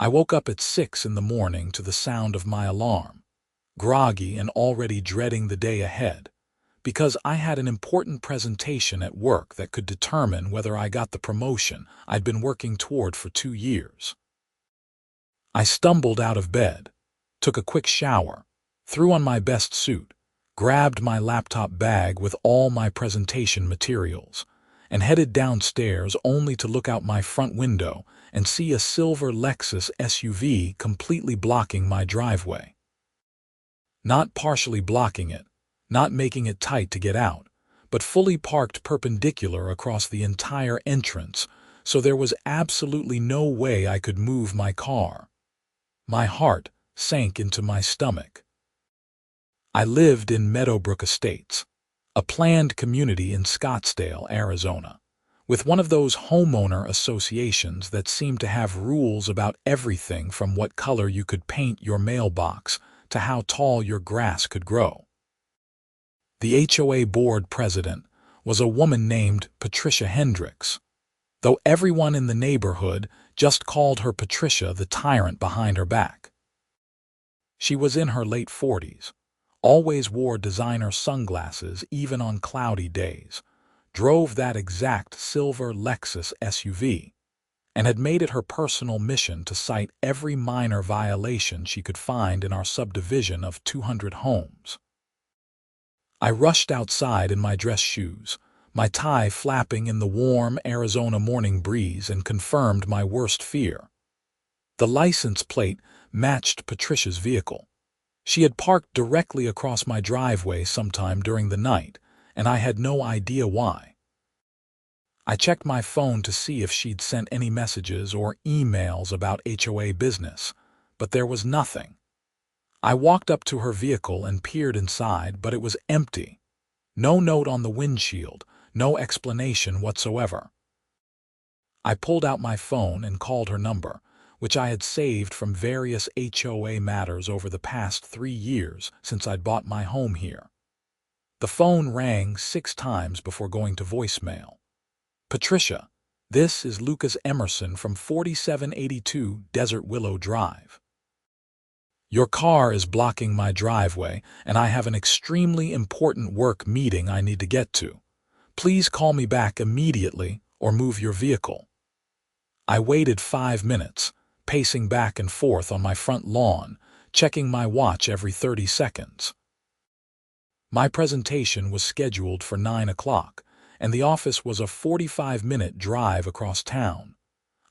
I woke up at 6 in the morning to the sound of my alarm, groggy and already dreading the day ahead, because I had an important presentation at work that could determine whether I got the promotion I'd been working toward for 2 years. I stumbled out of bed, took a quick shower, threw on my best suit, grabbed my laptop bag with all my presentation materials, and headed downstairs only to look out my front window and see a silver Lexus SUV completely blocking my driveway. Not partially blocking it, not making it tight to get out, but fully parked perpendicular across the entire entrance, so there was absolutely no way I could move my car. My heart sank into my stomach. I lived in Meadowbrook Estates, a planned community in Scottsdale, Arizona, with one of those homeowner associations that seem to have rules about everything from what color you could paint your mailbox to how tall your grass could grow. The HOA board president was a woman named Patricia Hendricks, though everyone in the neighborhood just called her Patricia the tyrant behind her back. She was in her late 40s, always wore designer sunglasses even on cloudy days, drove that exact silver Lexus SUV, and had made it her personal mission to cite every minor violation she could find in our subdivision of 200 homes. I rushed outside in my dress shoes, my tie flapping in the warm Arizona morning breeze, and confirmed my worst fear. The license plate matched Patricia's vehicle. She had parked directly across my driveway sometime during the night, and I had no idea why. I checked my phone to see if she'd sent any messages or emails about HOA business, but there was nothing. I walked up to her vehicle and peered inside, but it was empty. No note on the windshield, no explanation whatsoever. I pulled out my phone and called her number, which I had saved from various HOA matters over the past 3 years since I'd bought my home here. The phone rang 6 times before going to voicemail. "Patricia, this is Lucas Emerson from 4782 Desert Willow Drive. Your car is blocking my driveway, and I have an extremely important work meeting I need to get to. Please call me back immediately or move your vehicle." I waited 5 minutes, pacing back and forth on my front lawn, checking my watch every 30 seconds. My presentation was scheduled for 9 o'clock, and the office was a 45-minute drive across town.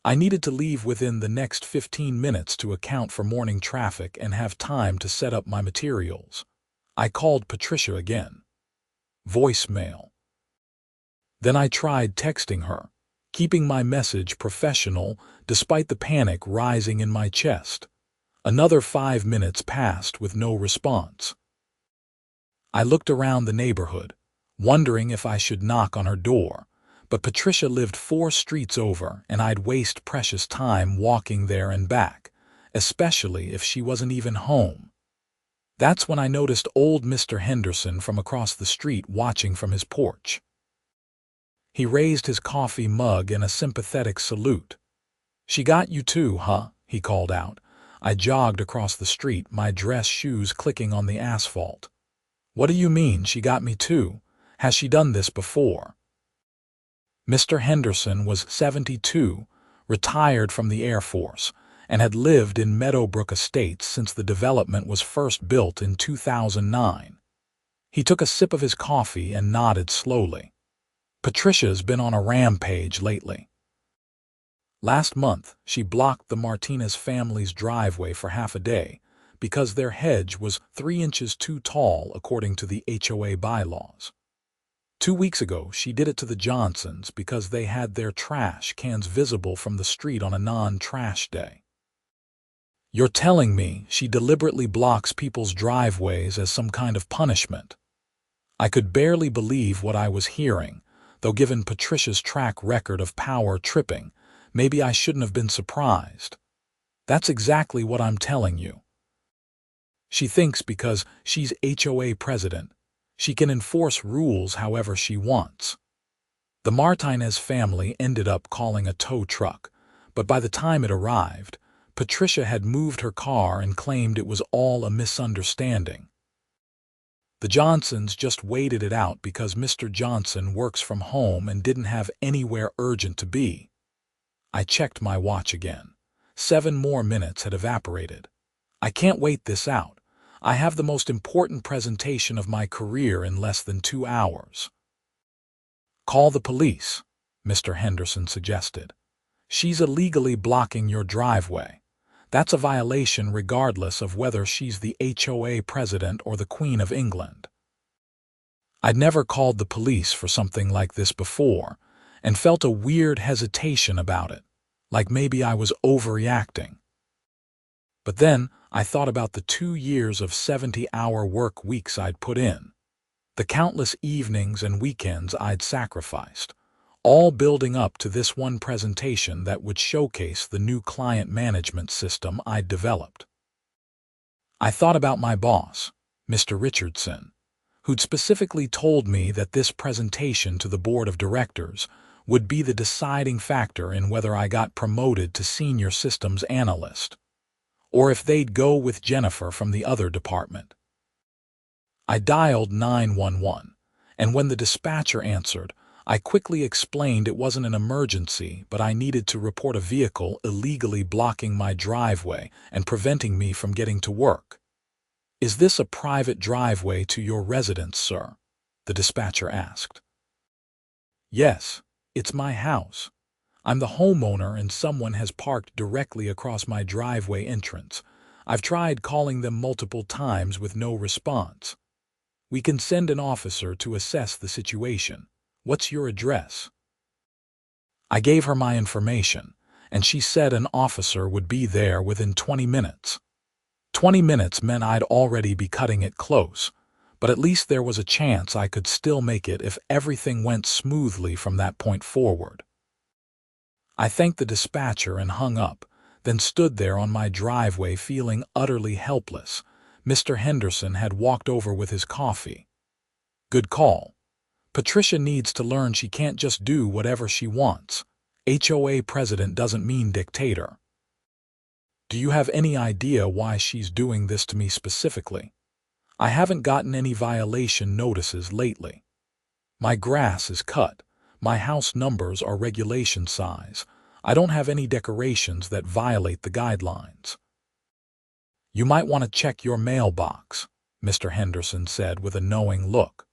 I needed to leave within the next 15 minutes to account for morning traffic and have time to set up my materials. I called Patricia again. Voicemail. Then I tried texting her, keeping my message professional despite the panic rising in my chest. Another 5 minutes passed with no response. I looked around the neighborhood, wondering if I should knock on her door, but Patricia lived 4 streets over, and I'd waste precious time walking there and back, especially if she wasn't even home. That's when I noticed old Mr. Henderson from across the street watching from his porch. He raised his coffee mug in a sympathetic salute. "She got you too, huh?" he called out. I jogged across the street, my dress shoes clicking on the asphalt. "What do you mean, she got me too? Has she done this before?" Mr. Henderson was 72, retired from the Air Force, and had lived in Meadowbrook Estates since the development was first built in 2009. He took a sip of his coffee and nodded slowly. "Patricia's been on a rampage lately. Last month, she blocked the Martinez family's driveway for half a day because their hedge was 3 inches too tall according to the HOA bylaws. 2 weeks ago, she did it to the Johnsons because they had their trash cans visible from the street on a non-trash day. You're telling me she deliberately blocks people's driveways as some kind of punishment?" I could barely believe what I was hearing, though given Patricia's track record of power tripping, maybe I shouldn't have been surprised. "That's exactly what I'm telling you. She thinks because she's HOA president, she can enforce rules however she wants. The Martinez family ended up calling a tow truck, but by the time it arrived, Patricia had moved her car and claimed it was all a misunderstanding. The Johnsons just waited it out because Mr. Johnson works from home and didn't have anywhere urgent to be. I checked my watch again. 7 more minutes had evaporated. I can't wait this out. I have the most important presentation of my career in less than 2 hours. Call the police, Mr. Henderson suggested. She's illegally blocking your driveway. That's a violation regardless of whether she's the HOA president or the Queen of England. I'd never called the police for something like this before and felt a weird hesitation about it, like maybe I was overreacting. But then I thought about the 2 years of 70-hour work weeks I'd put in, the countless evenings and weekends I'd sacrificed, all building up to this one presentation that would showcase the new client management system I'd developed. I thought about my boss, Mr. Richardson, who'd specifically told me that this presentation to the board of directors would be the deciding factor in whether I got promoted to senior systems analyst, or if they'd go with Jennifer from the other department. I dialed 911, and when the dispatcher answered, I quickly explained it wasn't an emergency, but I needed to report a vehicle illegally blocking my driveway and preventing me from getting to work. "Is this a private driveway to your residence, sir?" the dispatcher asked. "Yes, it's my house. I'm the homeowner and someone has parked directly across my driveway entrance. I've tried calling them multiple times with no response. We can send an officer to assess the situation. What's your address?" I gave her my information, and she said an officer would be there within 20 minutes. 20 minutes meant I'd already be cutting it close, but at least there was a chance I could still make it if everything went smoothly from that point forward. I thanked the dispatcher and hung up, then stood there on my driveway feeling utterly helpless. Mr. Henderson had walked over with his coffee. "Good call. Patricia needs to learn she can't just do whatever she wants. HOA president doesn't mean dictator." "Do you have any idea why she's doing this to me specifically? I haven't gotten any violation notices lately. My grass is cut. My house numbers are regulation size. I don't have any decorations that violate the guidelines." "You might want to check your mailbox," Mr. Henderson said with a knowing look.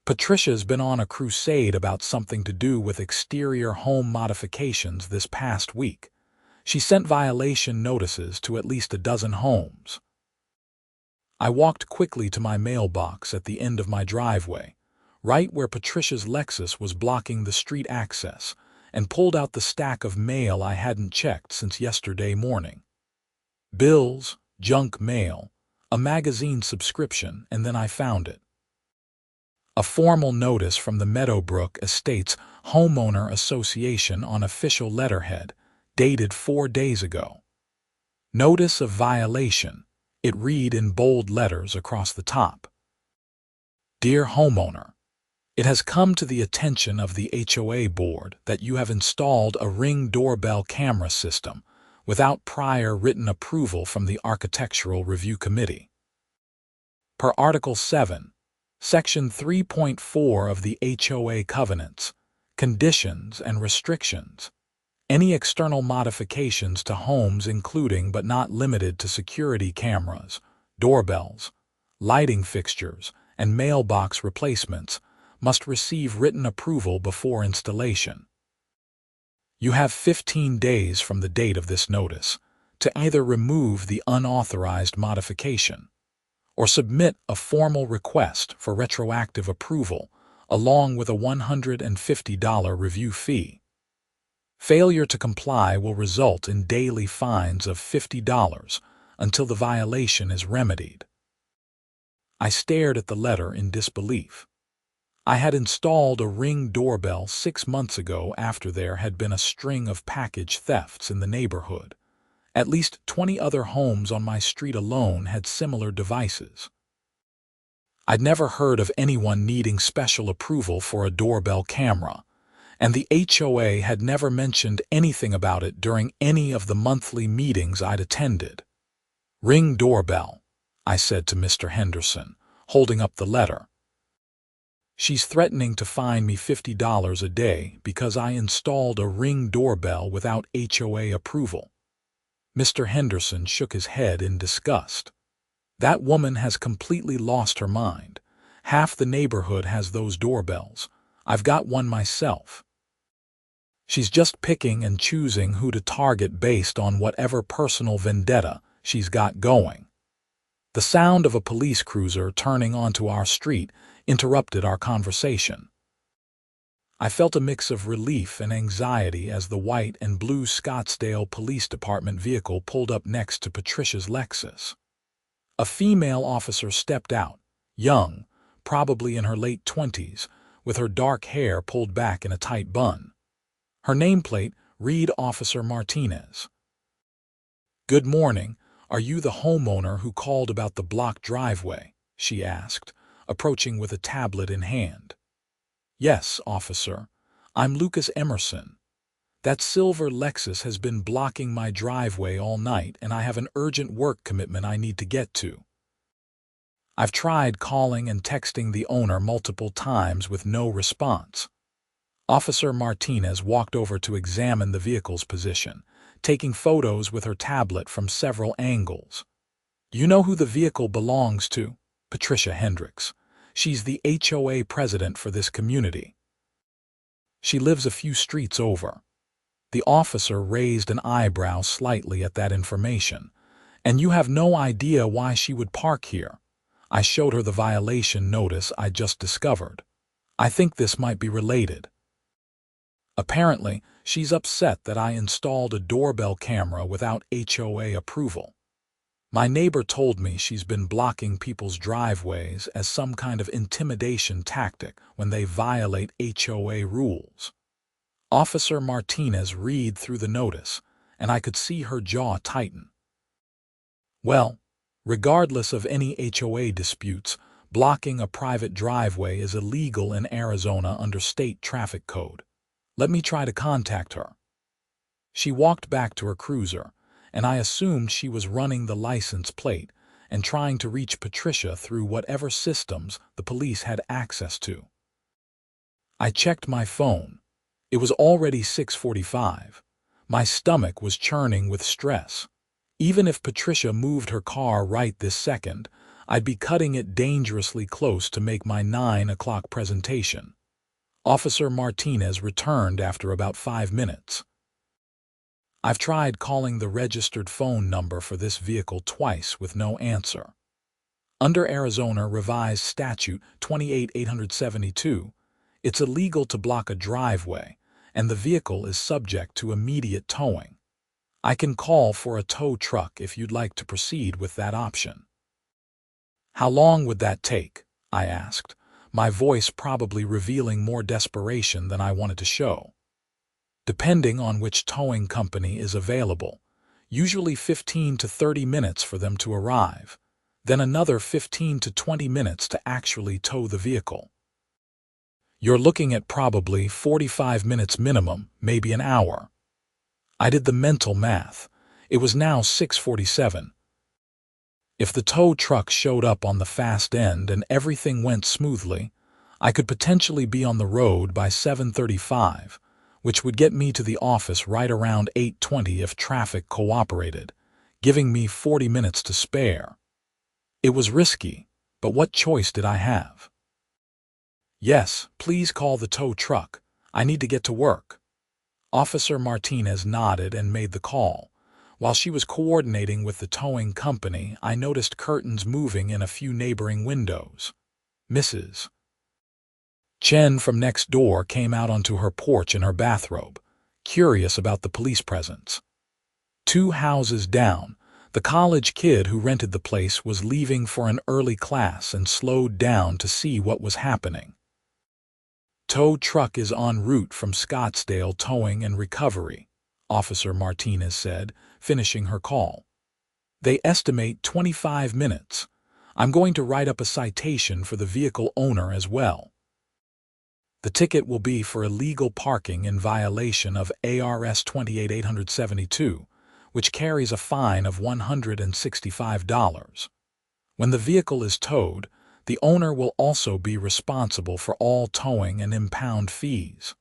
"Patricia's been on a crusade about something to do with exterior home modifications this past week. She sent violation notices to at least a dozen homes." I walked quickly to my mailbox at the end of my driveway, right where Patricia's Lexus was blocking the street access, and pulled out the stack of mail I hadn't checked since yesterday morning. Bills, junk mail, a magazine subscription, and then I found it. A formal notice from the Meadowbrook Estates Homeowner Association on official letterhead, dated 4 days ago. Notice of violation. It read in bold letters across the top. "Dear homeowner, it has come to the attention of the HOA board that you have installed a Ring doorbell camera system without prior written approval from the Architectural Review Committee. Per Article 7, Section 3.4 of the HOA Covenants, Conditions and Restrictions, any external modifications to homes including but not limited to security cameras, doorbells, lighting fixtures, and mailbox replacements must receive written approval before installation. You have 15 days from the date of this notice to either remove the unauthorized modification or submit a formal request for retroactive approval along with a $150 review fee. Failure to comply will result in daily fines of $50 until the violation is remedied." I stared at the letter in disbelief. I had installed a Ring doorbell 6 months ago after there had been a string of package thefts in the neighborhood. At least 20 other homes on my street alone had similar devices. I'd never heard of anyone needing special approval for a doorbell camera, and the HOA had never mentioned anything about it during any of the monthly meetings I'd attended. "Ring doorbell," I said to Mr. Henderson, holding up the letter. "She's threatening to fine me $50 a day because I installed a Ring doorbell without HOA approval." Mr. Henderson shook his head in disgust. "That woman has completely lost her mind. Half the neighborhood has those doorbells. I've got one myself. She's just picking and choosing who to target based on whatever personal vendetta she's got going." The sound of a police cruiser turning onto our street interrupted our conversation. I felt a mix of relief and anxiety as the white and blue Scottsdale Police Department vehicle pulled up next to Patricia's Lexus. A female officer stepped out, young, probably in her late 20s, with her dark hair pulled back in a tight bun. Her nameplate read Officer Martinez. "Good morning. Are you the homeowner who called about the blocked driveway?" she asked, approaching with a tablet in hand. "Yes, officer. I'm Lucas Emerson. That silver Lexus has been blocking my driveway all night, and I have an urgent work commitment I need to get to. I've tried calling and texting the owner multiple times with no response." Officer Martinez walked over to examine the vehicle's position, taking photos with her tablet from several angles. "You know who the vehicle belongs to?" "Patricia Hendricks. She's the HOA president for this community. She lives a few streets over." The officer raised an eyebrow slightly at that information. "And you have no idea why she would park here?" I showed her the violation notice I just discovered. "I think this might be related. Apparently, she's upset that I installed a doorbell camera without HOA approval. My neighbor told me she's been blocking people's driveways as some kind of intimidation tactic when they violate HOA rules." Officer Martinez read through the notice, and I could see her jaw tighten. "Well, regardless of any HOA disputes, blocking a private driveway is illegal in Arizona under state traffic code. Let me try to contact her." She walked back to her cruiser, and I assumed she was running the license plate and trying to reach Patricia through whatever systems the police had access to. I checked my phone. It was already 6:45. My stomach was churning with stress. Even if Patricia moved her car right this second, I'd be cutting it dangerously close to make my 9 o'clock presentation. Officer Martinez returned after about 5 minutes. "I've tried calling the registered phone number for this vehicle twice with no answer. Under Arizona Revised Statute 28872, it's illegal to block a driveway, and the vehicle is subject to immediate towing. I can call for a tow truck if you'd like to proceed with that option." "How long would that take?" I asked, my voice probably revealing more desperation than I wanted to show. "Depending on which towing company is available, usually 15 to 30 minutes for them to arrive, then another 15 to 20 minutes to actually tow the vehicle. You're looking at probably 45 minutes minimum, maybe an hour." I did the mental math. It was now 6:47. If the tow truck showed up on the fast end and everything went smoothly, I could potentially be on the road by 7:35, which would get me to the office right around 8:20 if traffic cooperated, giving me 40 minutes to spare. It was risky, but what choice did I have? "Yes, please call the tow truck. I need to get to work." Officer Martinez nodded and made the call. While she was coordinating with the towing company, I noticed curtains moving in a few neighboring windows. Mrs. Chen from next door came out onto her porch in her bathrobe, curious about the police presence. 2 houses down, the college kid who rented the place was leaving for an early class and slowed down to see what was happening. "Tow truck is en route from Scottsdale Towing and Recovery," Officer Martinez said, finishing her call. "They estimate 25 minutes. I'm going to write up a citation for the vehicle owner as well." The ticket will be for illegal parking in violation of ARS 28872, which carries a fine of $165. When the vehicle is towed, the owner will also be responsible for all towing and impound fees.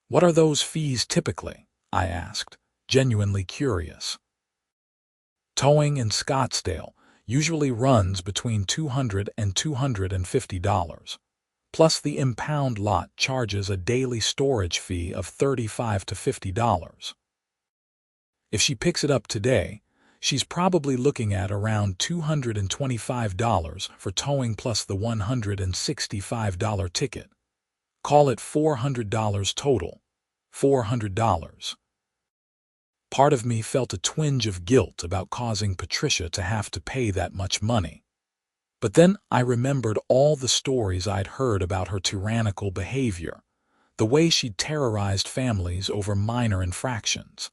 What are those fees typically? I asked, genuinely curious. Towing in Scottsdale usually runs between $200 and $250. Plus the impound lot charges a daily storage fee of $35 to $50. If she picks it up today, she's probably looking at around $225 for towing plus the $165 ticket. Call it $400 total. $400. Part of me felt a twinge of guilt about causing Patricia to have to pay that much money. But then I remembered all the stories I'd heard about her tyrannical behavior, the way she'd terrorized families over minor infractions,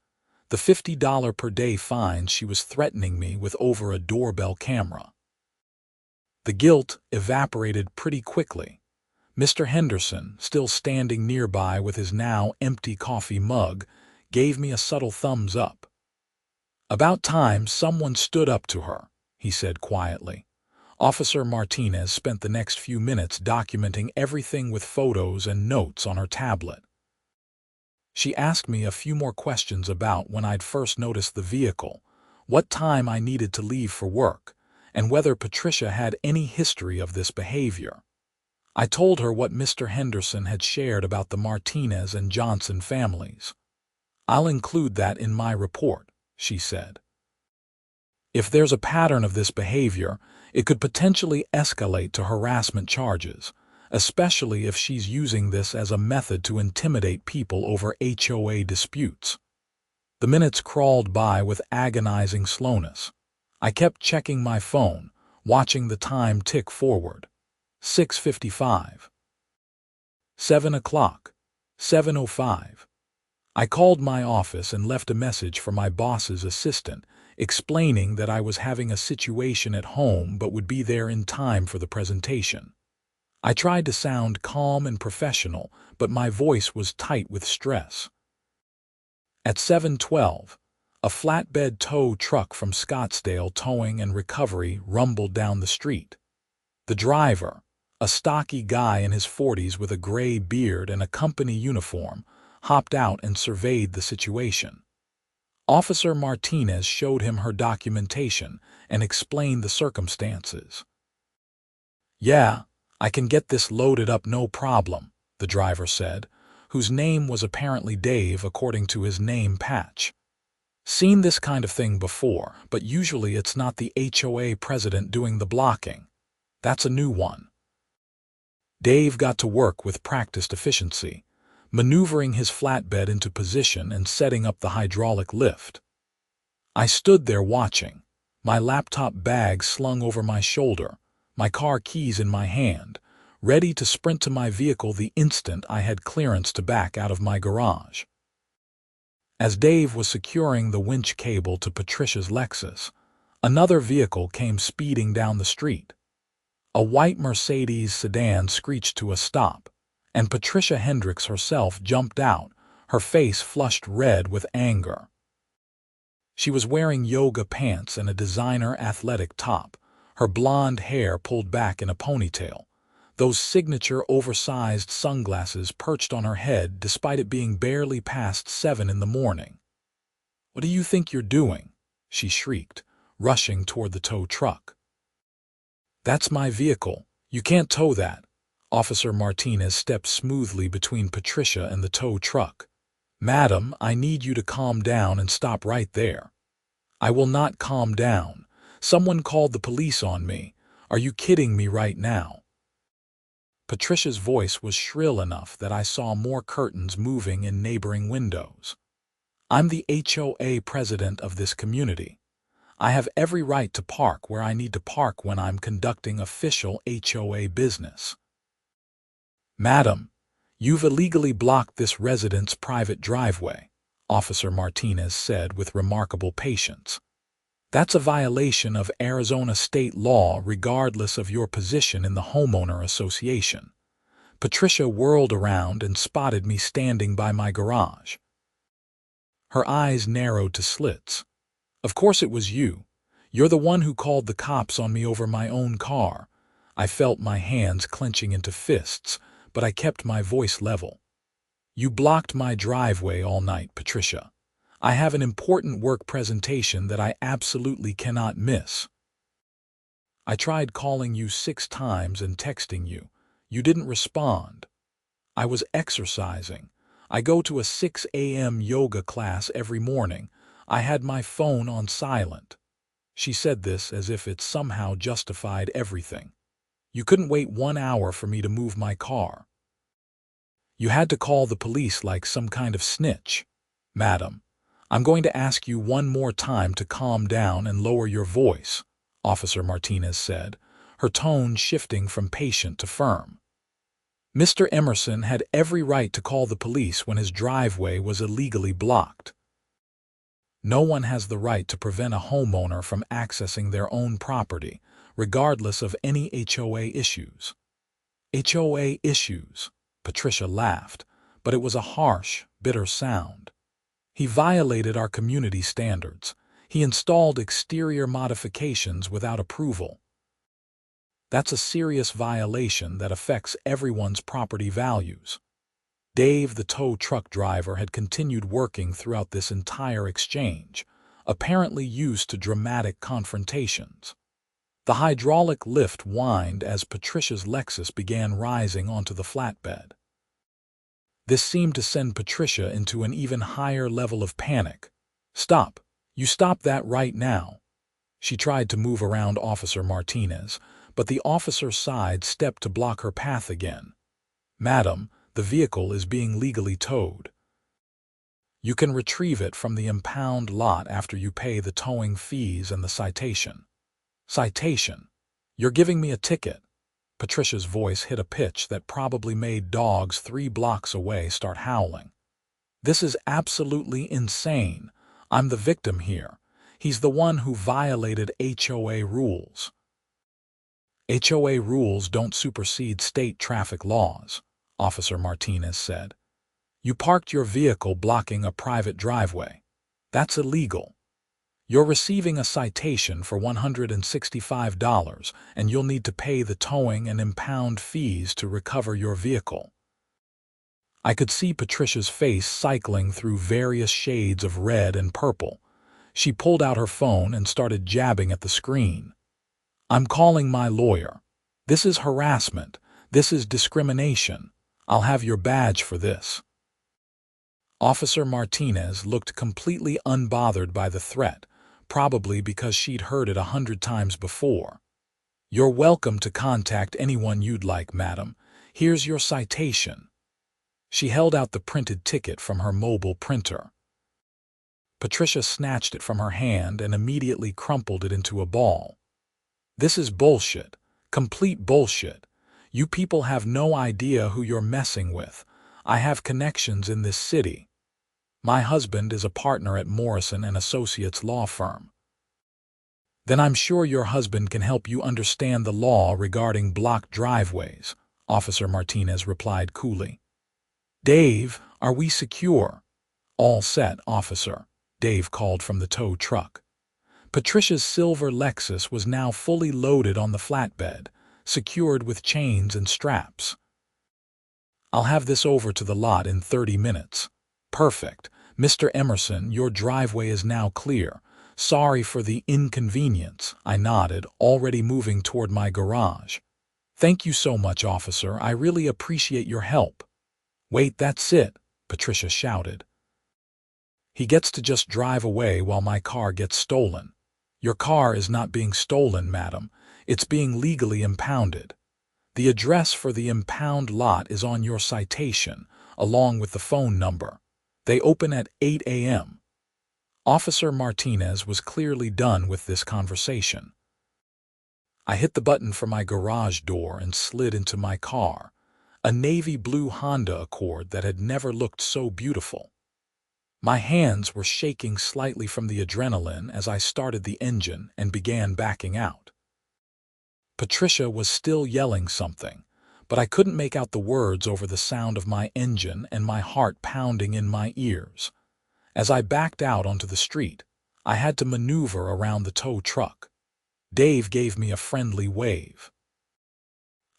the $50 per day fine she was threatening me with over a doorbell camera. The guilt evaporated pretty quickly. Mr. Henderson, still standing nearby with his now empty coffee mug, gave me a subtle thumbs up. "About time someone stood up to her," he said quietly. Officer Martinez spent the next few minutes documenting everything with photos and notes on her tablet. She asked me a few more questions about when I'd first noticed the vehicle, what time I needed to leave for work, and whether Patricia had any history of this behavior. I told her what Mr. Henderson had shared about the Martinez and Johnson families. "I'll include that in my report," she said. "If there's a pattern of this behavior, it could potentially escalate to harassment charges, especially if she's using this as a method to intimidate people over HOA disputes." The minutes crawled by with agonizing slowness. I kept checking my phone, watching the time tick forward. 6:55. 7 o'clock. 7:05. I called my office and left a message for my boss's assistant, explaining that I was having a situation at home but would be there in time for the presentation. I tried to sound calm and professional, but my voice was tight with stress. At 7:12, a flatbed tow truck from Scottsdale Towing and Recovery rumbled down the street. The driver, a stocky guy in his 40s with a gray beard and a company uniform, hopped out and surveyed the situation. Officer Martinez showed him her documentation and explained the circumstances. "Yeah, I can get this loaded up no problem," the driver said, whose name was apparently Dave according to his name patch. "Seen this kind of thing before, but usually it's not the HOA president doing the blocking. That's a new one." Dave got to work with practiced efficiency, maneuvering his flatbed into position and setting up the hydraulic lift. I stood there watching, my laptop bag slung over my shoulder, my car keys in my hand, ready to sprint to my vehicle the instant I had clearance to back out of my garage. As Dave was securing the winch cable to Patricia's Lexus, another vehicle came speeding down the street. A white Mercedes sedan screeched to a stop, and Patricia Hendricks herself jumped out, her face flushed red with anger. She was wearing yoga pants and a designer athletic top, her blonde hair pulled back in a ponytail, those signature oversized sunglasses perched on her head despite it being barely past 7 in the morning. "What do you think you're doing?" she shrieked, rushing toward the tow truck. "That's my vehicle. You can't tow that." Officer Martinez stepped smoothly between Patricia and the tow truck. "Madam, I need you to calm down and stop right there." "I will not calm down. Someone called the police on me. Are you kidding me right now?" Patricia's voice was shrill enough that I saw more curtains moving in neighboring windows. "I'm the HOA president of this community. I have every right to park where I need to park when I'm conducting official HOA business." "Madam, you've illegally blocked this resident's private driveway," Officer Martinez said with remarkable patience. "That's a violation of Arizona state law regardless of your position in the homeowner association. Patricia whirled around and spotted me standing by my garage. Her eyes narrowed to slits. "Of course it was you. You're the one who called the cops on me over my own car." I felt my hands clenching into fists, but I kept my voice level. "You blocked my driveway all night, Patricia. I have an important work presentation that I absolutely cannot miss. I tried calling you 6 times and texting you. You didn't respond. I was exercising. I go to a 6 a.m. yoga class every morning. I had my phone on silent." She said this as if it somehow justified everything. "You couldn't wait 1 hour for me to move my car. You had to call the police like some kind of snitch." "Madam, I'm going to ask you one more time to calm down and lower your voice," Officer Martinez said, her tone shifting from patient to firm. "Mr. Emerson had every right to call the police when his driveway was illegally blocked. No one has the right to prevent a homeowner from accessing their own property, regardless of any HOA issues." "HOA issues?" Patricia laughed, but it was a harsh, bitter sound. "He violated our community standards. He installed exterior modifications without approval. That's a serious violation that affects everyone's property values." Dave, the tow truck driver, had continued working throughout this entire exchange, apparently used to dramatic confrontations. The hydraulic lift whined as Patricia's Lexus began rising onto the flatbed. This seemed to send Patricia into an even higher level of panic. "Stop! You stop that right now!" She tried to move around Officer Martinez, but the officer sidestepped to block her path again. "Madam, the vehicle is being legally towed. You can retrieve it from the impound lot after you pay the towing fees and the citation." "Citation? You're giving me a ticket?" Patricia's voice hit a pitch that probably made dogs 3 blocks away start howling. "This is absolutely insane. I'm the victim here. He's the one who violated HOA rules." "HOA rules don't supersede state traffic laws," Officer Martinez said. "You parked your vehicle blocking a private driveway. That's illegal. You're receiving a citation for $165, and you'll need to pay the towing and impound fees to recover your vehicle." I could see Patricia's face cycling through various shades of red and purple. She pulled out her phone and started jabbing at the screen. "I'm calling my lawyer. This is harassment. This is discrimination. I'll have your badge for this." Officer Martinez looked completely unbothered by the threat, probably because she'd heard it 100 times before. "You're welcome to contact anyone you'd like, madam. Here's your citation." She held out the printed ticket from her mobile printer. Patricia snatched it from her hand and immediately crumpled it into a ball. "This is bullshit. Complete bullshit. You people have no idea who you're messing with. I have connections in this city. My husband is a partner at Morrison and Associates law firm." "Then I'm sure your husband can help you understand the law regarding blocked driveways," Officer Martinez replied coolly. "Dave, are we secure?" "All set, officer," Dave called from the tow truck. Patricia's silver Lexus was now fully loaded on the flatbed, secured with chains and straps. "I'll have this over to the lot in 30 minutes. "Perfect. Mr. Emerson, your driveway is now clear. Sorry for the inconvenience," I nodded, already moving toward my garage. "Thank you so much, officer. I really appreciate your help." "Wait, that's it," Patricia shouted. "He gets to just drive away while my car gets stolen." "Your car is not being stolen, madam. It's being legally impounded. The address for the impound lot is on your citation, along with the phone number. They open at 8 a.m. Officer Martinez was clearly done with this conversation. I hit the button for my garage door and slid into my car, a navy blue Honda Accord that had never looked so beautiful. My hands were shaking slightly from the adrenaline as I started the engine and began backing out. Patricia was still yelling something, but I couldn't make out the words over the sound of my engine and my heart pounding in my ears. As I backed out onto the street, I had to maneuver around the tow truck. Dave gave me a friendly wave.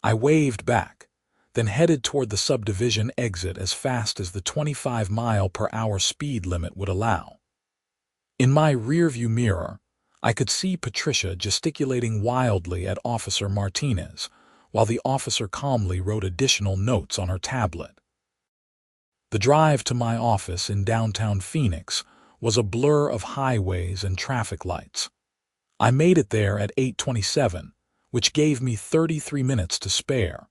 I waved back, then headed toward the subdivision exit as fast as the 25-mile-per-hour speed limit would allow. In my rearview mirror, I could see Patricia gesticulating wildly at Officer Martinez, while the officer calmly wrote additional notes on her tablet. The drive to my office in downtown Phoenix was a blur of highways and traffic lights. I made it there at 8:27, which gave me 33 minutes to spare.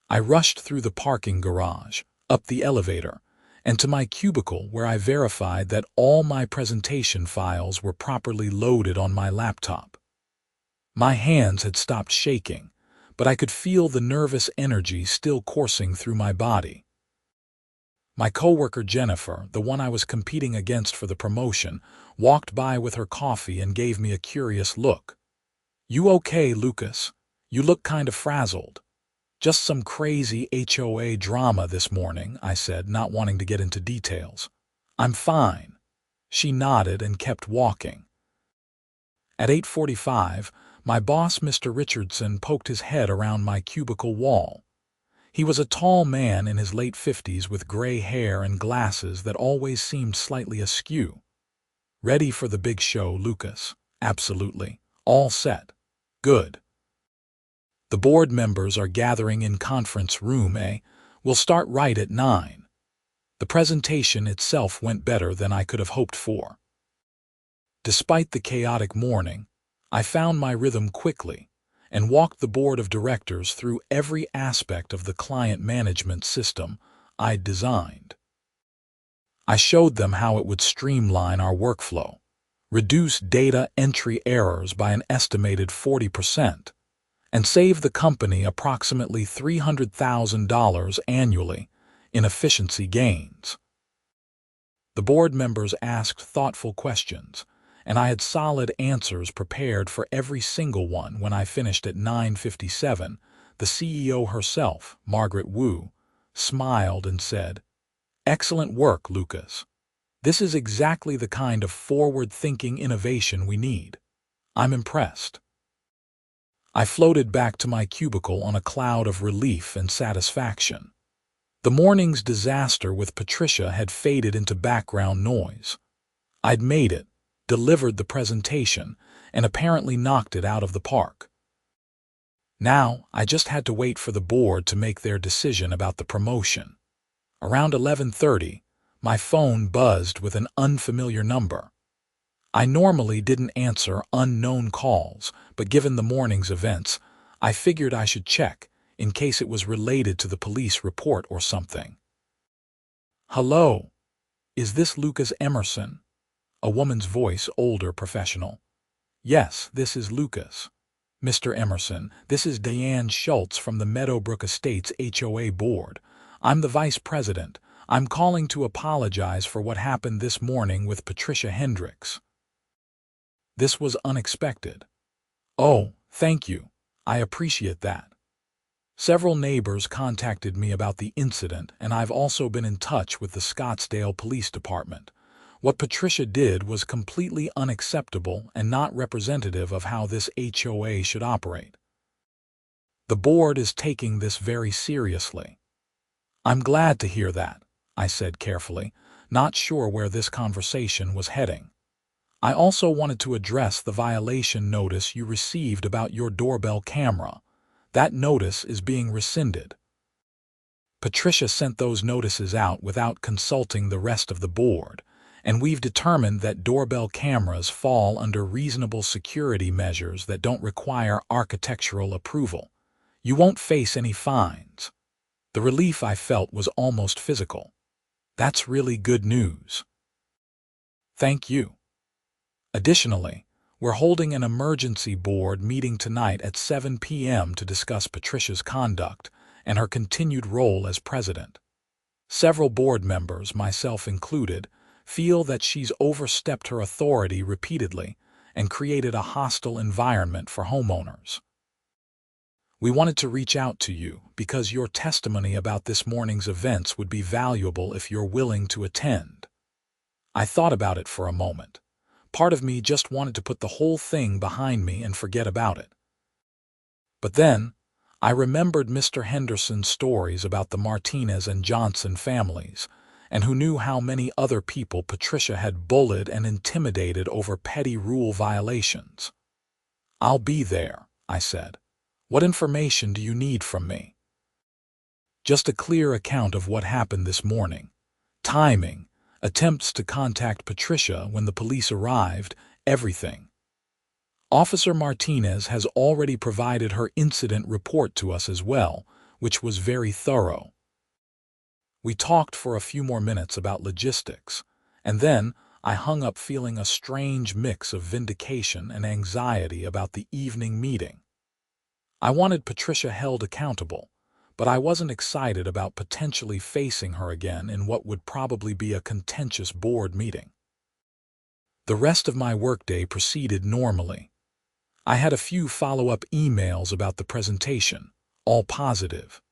I rushed through the parking garage, up the elevator, and to my cubicle where I verified that all my presentation files were properly loaded on my laptop. My hands had stopped shaking, but I could feel the nervous energy still coursing through my body. My coworker Jennifer, the one I was competing against for the promotion, walked by with her coffee and gave me a curious look. "You okay, Lucas? You look kind of frazzled." "Just some crazy HOA drama this morning," I said, not wanting to get into details. "I'm fine." She nodded and kept walking. At 8:45, my boss, Mr. Richardson, poked his head around my cubicle wall. He was a tall man in his late 50s with gray hair and glasses that always seemed slightly askew. "Ready for the big show, Lucas?" "Absolutely. All set." "Good. The board members are gathering in conference room A. We'll start right at 9. The presentation itself went better than I could have hoped for. Despite the chaotic morning, I found my rhythm quickly and walked the board of directors through every aspect of the client management system I'd designed. I showed them how it would streamline our workflow, reduce data entry errors by an estimated 40%, and save the company approximately $300,000 annually in efficiency gains. The board members asked thoughtful questions, and I had solid answers prepared for every single one. When I finished at 9:57, the CEO herself, Margaret Wu, smiled and said, "Excellent work, Lucas. This is exactly the kind of forward-thinking innovation we need. I'm impressed." I floated back to my cubicle on a cloud of relief and satisfaction. The morning's disaster with Patricia had faded into background noise. I'd made it, delivered the presentation, and apparently knocked it out of the park. Now, I just had to wait for the board to make their decision about the promotion. Around 11:30, my phone buzzed with an unfamiliar number. I normally didn't answer unknown calls, but given the morning's events, I figured I should check, in case it was related to the police report or something. "Hello? Is this Lucas Emerson?" A woman's voice, older, professional. "Yes, this is Lucas. Mr. Emerson, this is Diane Schultz from the Meadowbrook Estates HOA board. I'm the vice president. I'm calling to apologize for what happened this morning with Patricia Hendricks." This was unexpected. "Oh, thank you. I appreciate that. Several neighbors contacted me about the incident, and I've also been in touch with the Scottsdale Police Department. What Patricia did was completely unacceptable and not representative of how this HOA should operate. The board is taking this very seriously." "I'm glad to hear that," I said carefully, not sure where this conversation was heading. "I also wanted to address the violation notice you received about your doorbell camera. That notice is being rescinded." Patricia sent those notices out without consulting the rest of the board, and we've determined that doorbell cameras fall under reasonable security measures that don't require architectural approval. You won't face any fines. The relief I felt was almost physical. That's really good news. Thank you. Additionally, we're holding an emergency board meeting tonight at 7 p.m. to discuss Patricia's conduct and her continued role as president. Several board members, myself included, feel that she's overstepped her authority repeatedly and created a hostile environment for homeowners. We wanted to reach out to you because your testimony about this morning's events would be valuable if you're willing to attend. I thought about it for a moment. Part of me just wanted to put the whole thing behind me and forget about it. But then, I remembered Mr. Henderson's stories about the Martinez and Johnson families, and who knew how many other people Patricia had bullied and intimidated over petty rule violations. "I'll be there," I said. "What information do you need from me?" "Just a clear account of what happened this morning. Timing, attempts to contact Patricia when the police arrived, everything. Officer Martinez has already provided her incident report to us as well, which was very thorough." We talked for a few more minutes about logistics, and then I hung up feeling a strange mix of vindication and anxiety about the evening meeting. I wanted Patricia held accountable, but I wasn't excited about potentially facing her again in what would probably be a contentious board meeting. The rest of my workday proceeded normally. I had a few follow-up emails about the presentation, all positive.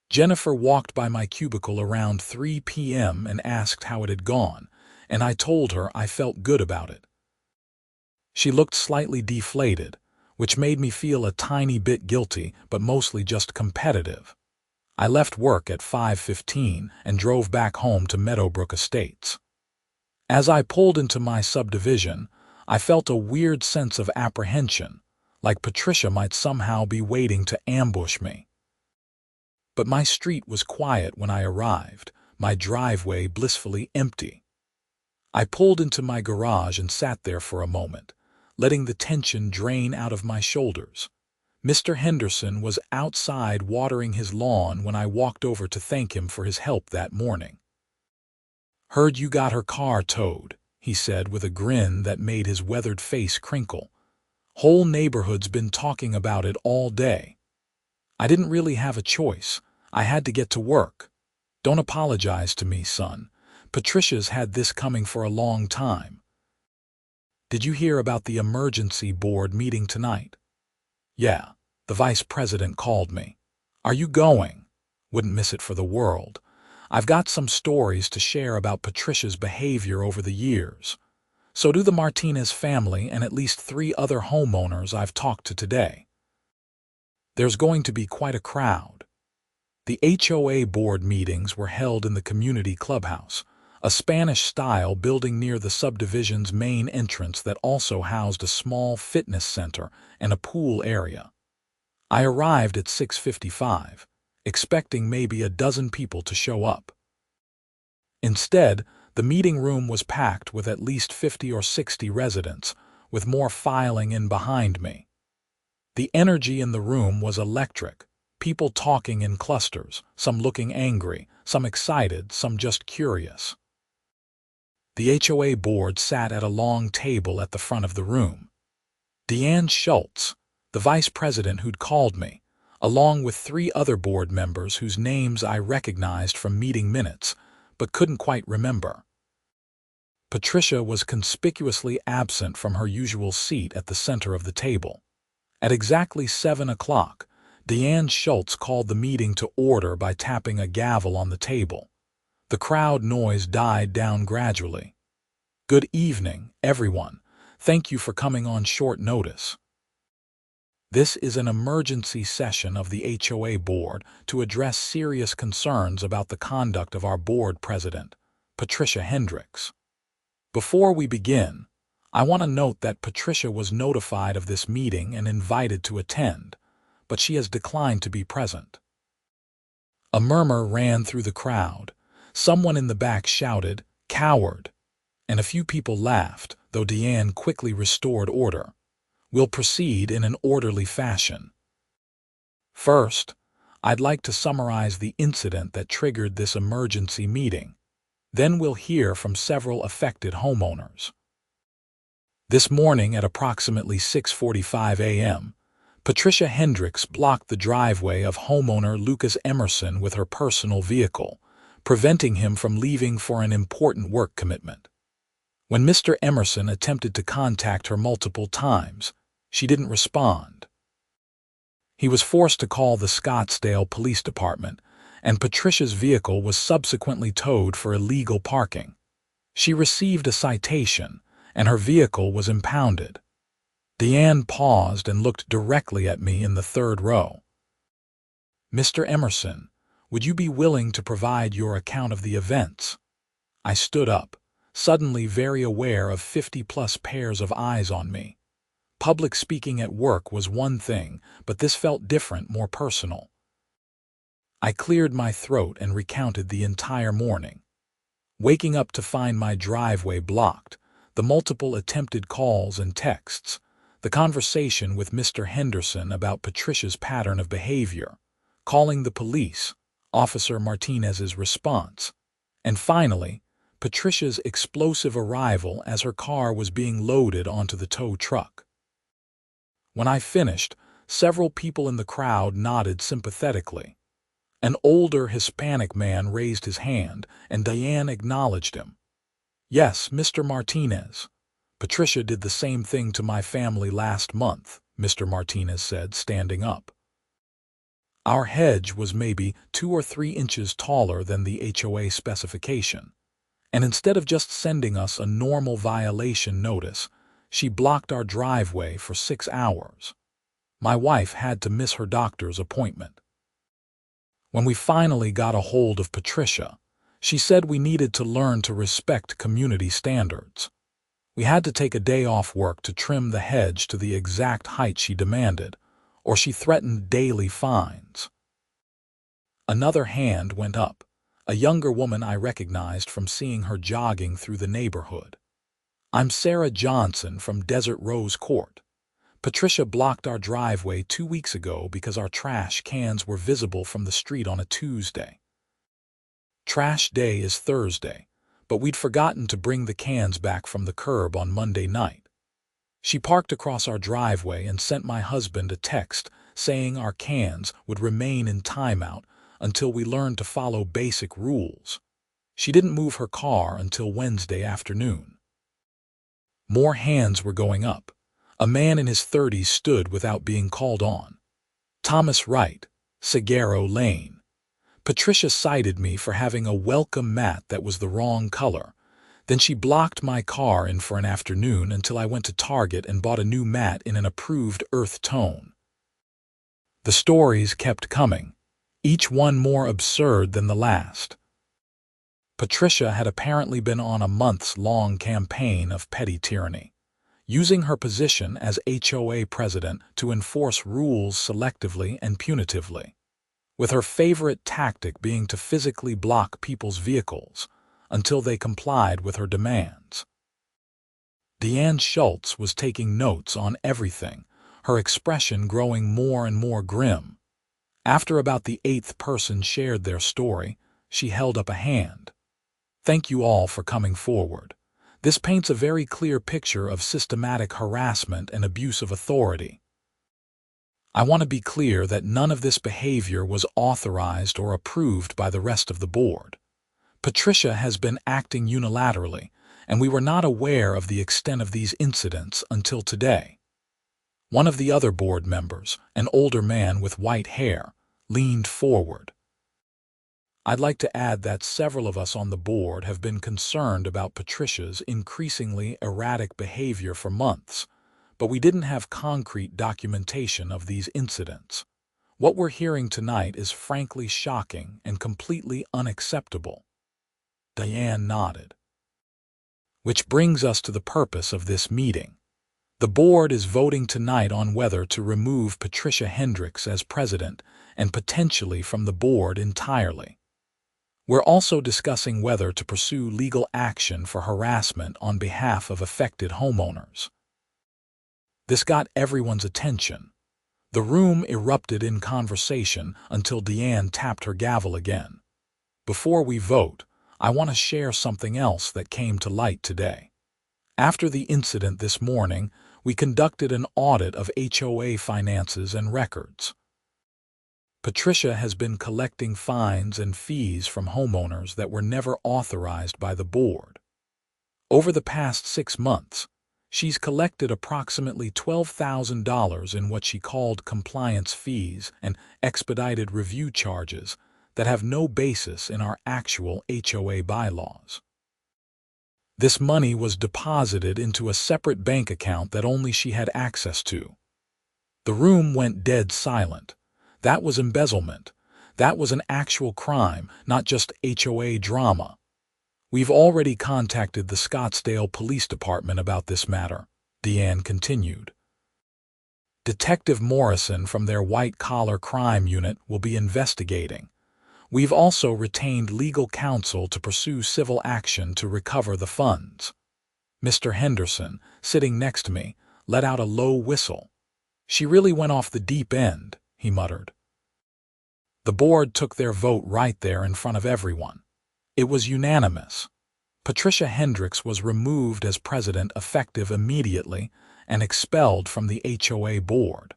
Jennifer walked by my cubicle around 3 p.m. and asked how it had gone, and I told her I felt good about it. She looked slightly deflated, which made me feel a tiny bit guilty, but mostly just competitive. I left work at 5:15 and drove back home to Meadowbrook Estates. As I pulled into my subdivision, I felt a weird sense of apprehension, like Patricia might somehow be waiting to ambush me. But my street was quiet when I arrived, my driveway blissfully empty. I pulled into my garage and sat there for a moment, letting the tension drain out of my shoulders. Mr. Henderson was outside watering his lawn when I walked over to thank him for his help that morning. "Heard you got her car towed," he said with a grin that made his weathered face crinkle. "Whole neighborhood's been talking about it all day. I didn't really have a choice. I had to get to work. Don't apologize to me, son. Patricia's had this coming for a long time." "Did you hear about the emergency board meeting tonight?" "Yeah, the vice president called me." "Are you going?" "Wouldn't miss it for the world. I've got some stories to share about Patricia's behavior over the years. So do the Martinez family and at least 3 other homeowners I've talked to today. There's going to be quite a crowd." The HOA board meetings were held in the community clubhouse, a Spanish-style building near the subdivision's main entrance that also housed a small fitness center and a pool area. I arrived at 6:55, expecting maybe a dozen people to show up. Instead, the meeting room was packed with at least 50 or 60 residents, with more filing in behind me. The energy in the room was electric, people talking in clusters, some looking angry, some excited, some just curious. The HOA board sat at a long table at the front of the room. Deanne Schultz, the vice president who'd called me, along with 3 other board members whose names I recognized from meeting minutes, but couldn't quite remember. Patricia was conspicuously absent from her usual seat at the center of the table. At exactly 7 o'clock, Deanne Schultz called the meeting to order by tapping a gavel on the table. The crowd noise died down gradually. "Good evening, everyone. Thank you for coming on short notice. This is an emergency session of the HOA board to address serious concerns about the conduct of our board president, Patricia Hendricks. Before we begin, I want to note that Patricia was notified of this meeting and invited to attend, but she has declined to be present." A murmur ran through the crowd. Someone in the back shouted, "Coward!" and a few people laughed, though Deanne quickly restored order. "We'll proceed in an orderly fashion. First, I'd like to summarize the incident that triggered this emergency meeting. Then we'll hear from several affected homeowners." This morning at approximately 6:45 a.m., Patricia Hendricks blocked the driveway of homeowner Lucas Emerson with her personal vehicle, preventing him from leaving for an important work commitment. When Mr. Emerson attempted to contact her multiple times, she didn't respond. He was forced to call the Scottsdale Police Department, and Patricia's vehicle was subsequently towed for illegal parking. She received a citation, and her vehicle was impounded. Deanne paused and looked directly at me in the third row. "Mr. Emerson, would you be willing to provide your account of the events?" I stood up, suddenly very aware of 50-plus pairs of eyes on me. Public speaking at work was one thing, but this felt different, more personal. I cleared my throat and recounted the entire morning. Waking up to find my driveway blocked, the multiple attempted calls and texts, the conversation with Mr. Henderson about Patricia's pattern of behavior, calling the police, Officer Martinez's response, and finally, Patricia's explosive arrival as her car was being loaded onto the tow truck. When I finished, several people in the crowd nodded sympathetically. An older Hispanic man raised his hand, and Diane acknowledged him. "Yes, Mr. Martinez. Patricia did the same thing to my family last month," Mr. Martinez said, standing up. Our hedge was maybe 2 or 3 inches taller than the HOA specification, and instead of just sending us a normal violation notice, she blocked our driveway for 6 hours. My wife had to miss her doctor's appointment. When we finally got a hold of Patricia, she said we needed to learn to respect community standards. We had to take a day off work to trim the hedge to the exact height she demanded, or she threatened daily fines. Another hand went up, a younger woman I recognized from seeing her jogging through the neighborhood. "I'm Sarah Johnson from Desert Rose Court. Patricia blocked our driveway 2 weeks ago because our trash cans were visible from the street on a Tuesday. Trash day is Thursday, but we'd forgotten to bring the cans back from the curb on Monday night. She parked across our driveway and sent my husband a text saying our cans would remain in timeout until we learned to follow basic rules. She didn't move her car until Wednesday afternoon." More hands were going up. A man in his 30s stood without being called on. "Thomas Wright, Seguero Lane. Patricia cited me for having a welcome mat that was the wrong color. Then she blocked my car in for an afternoon until I went to Target and bought a new mat in an approved earth tone." The stories kept coming, each one more absurd than the last. Patricia had apparently been on a months-long campaign of petty tyranny, using her position as HOA president to enforce rules selectively and punitively, with her favorite tactic being to physically block people's vehicles until they complied with her demands. Deanne Schultz was taking notes on everything, her expression growing more and more grim. After about the 8th person shared their story, she held up a hand. "Thank you all for coming forward. This paints a very clear picture of systematic harassment and abuse of authority. I want to be clear that none of this behavior was authorized or approved by the rest of the board. Patricia has been acting unilaterally, and we were not aware of the extent of these incidents until today." One of the other board members, an older man with white hair, leaned forward. "I'd like to add that several of us on the board have been concerned about Patricia's increasingly erratic behavior for months, but we didn't have concrete documentation of these incidents. What we're hearing tonight is frankly shocking and completely unacceptable." Diane nodded. "Which brings us to the purpose of this meeting. The board is voting tonight on whether to remove Patricia Hendricks as president and potentially from the board entirely. We're also discussing whether to pursue legal action for harassment on behalf of affected homeowners." This got everyone's attention. The room erupted in conversation until Deanne tapped her gavel again. "Before we vote, I want to share something else that came to light today. After the incident this morning, we conducted an audit of HOA finances and records. Patricia has been collecting fines and fees from homeowners that were never authorized by the board. Over the past 6 months, She's collected approximately $12,000 in what she called compliance fees and expedited review charges that have no basis in our actual HOA bylaws. This money was deposited into a separate bank account that only she had access to. The room went dead silent. That was embezzlement. That was an actual crime, not just HOA drama. We've already contacted the Scottsdale Police Department about this matter, Deanne continued. Detective Morrison from their white-collar crime unit will be investigating. We've also retained legal counsel to pursue civil action to recover the funds. Mr. Henderson, sitting next to me, let out a low whistle. She really went off the deep end, he muttered. The board took their vote right there in front of everyone. It was unanimous. Patricia Hendricks was removed as president effective immediately and expelled from the HOA board.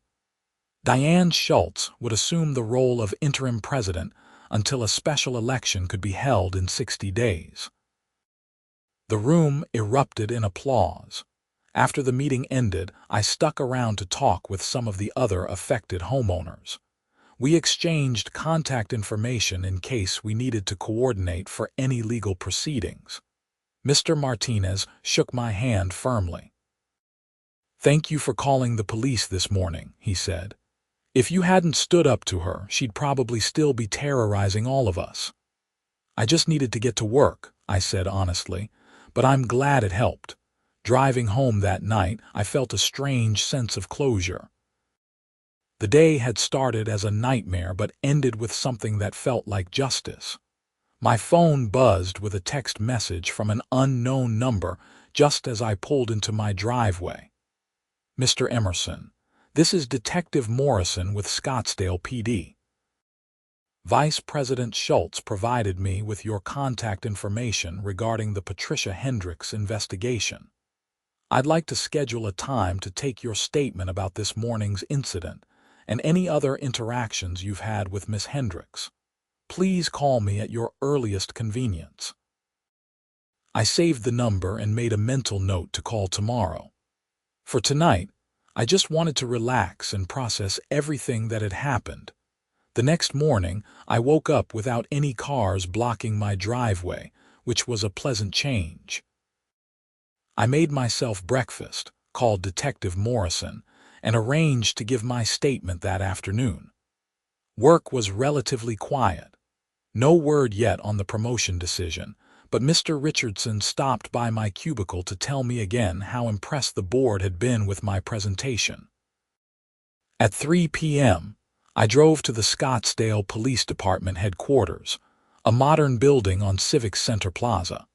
Diane Schultz would assume the role of interim president until a special election could be held in 60 days. The room erupted in applause. After the meeting ended, I stuck around to talk with some of the other affected homeowners. We exchanged contact information in case we needed to coordinate for any legal proceedings. Mr. Martinez shook my hand firmly. "Thank you for calling the police this morning," he said. "If you hadn't stood up to her, she'd probably still be terrorizing all of us." "I just needed to get to work," I said honestly, "but I'm glad it helped. Driving home that night, I felt a strange sense of closure. The day had started as a nightmare but ended with something that felt like justice. My phone buzzed with a text message from an unknown number just as I pulled into my driveway. "Mr. Emerson, this is Detective Morrison with Scottsdale PD. Vice President Schultz provided me with your contact information regarding the Patricia Hendricks investigation. I'd like to schedule a time to take your statement about this morning's incident and any other interactions you've had with Miss Hendricks. Please call me at your earliest convenience." I saved the number and made a mental note to call tomorrow. For tonight, I just wanted to relax and process everything that had happened. The next morning, I woke up without any cars blocking my driveway, which was a pleasant change. I made myself breakfast, called Detective Morrison, and arranged to give my statement that afternoon. Work was relatively quiet. No word yet on the promotion decision, but Mr. Richardson stopped by my cubicle to tell me again how impressed the board had been with my presentation. At 3 p.m., I drove to the Scottsdale Police Department headquarters, a modern building on Civic Center Plaza.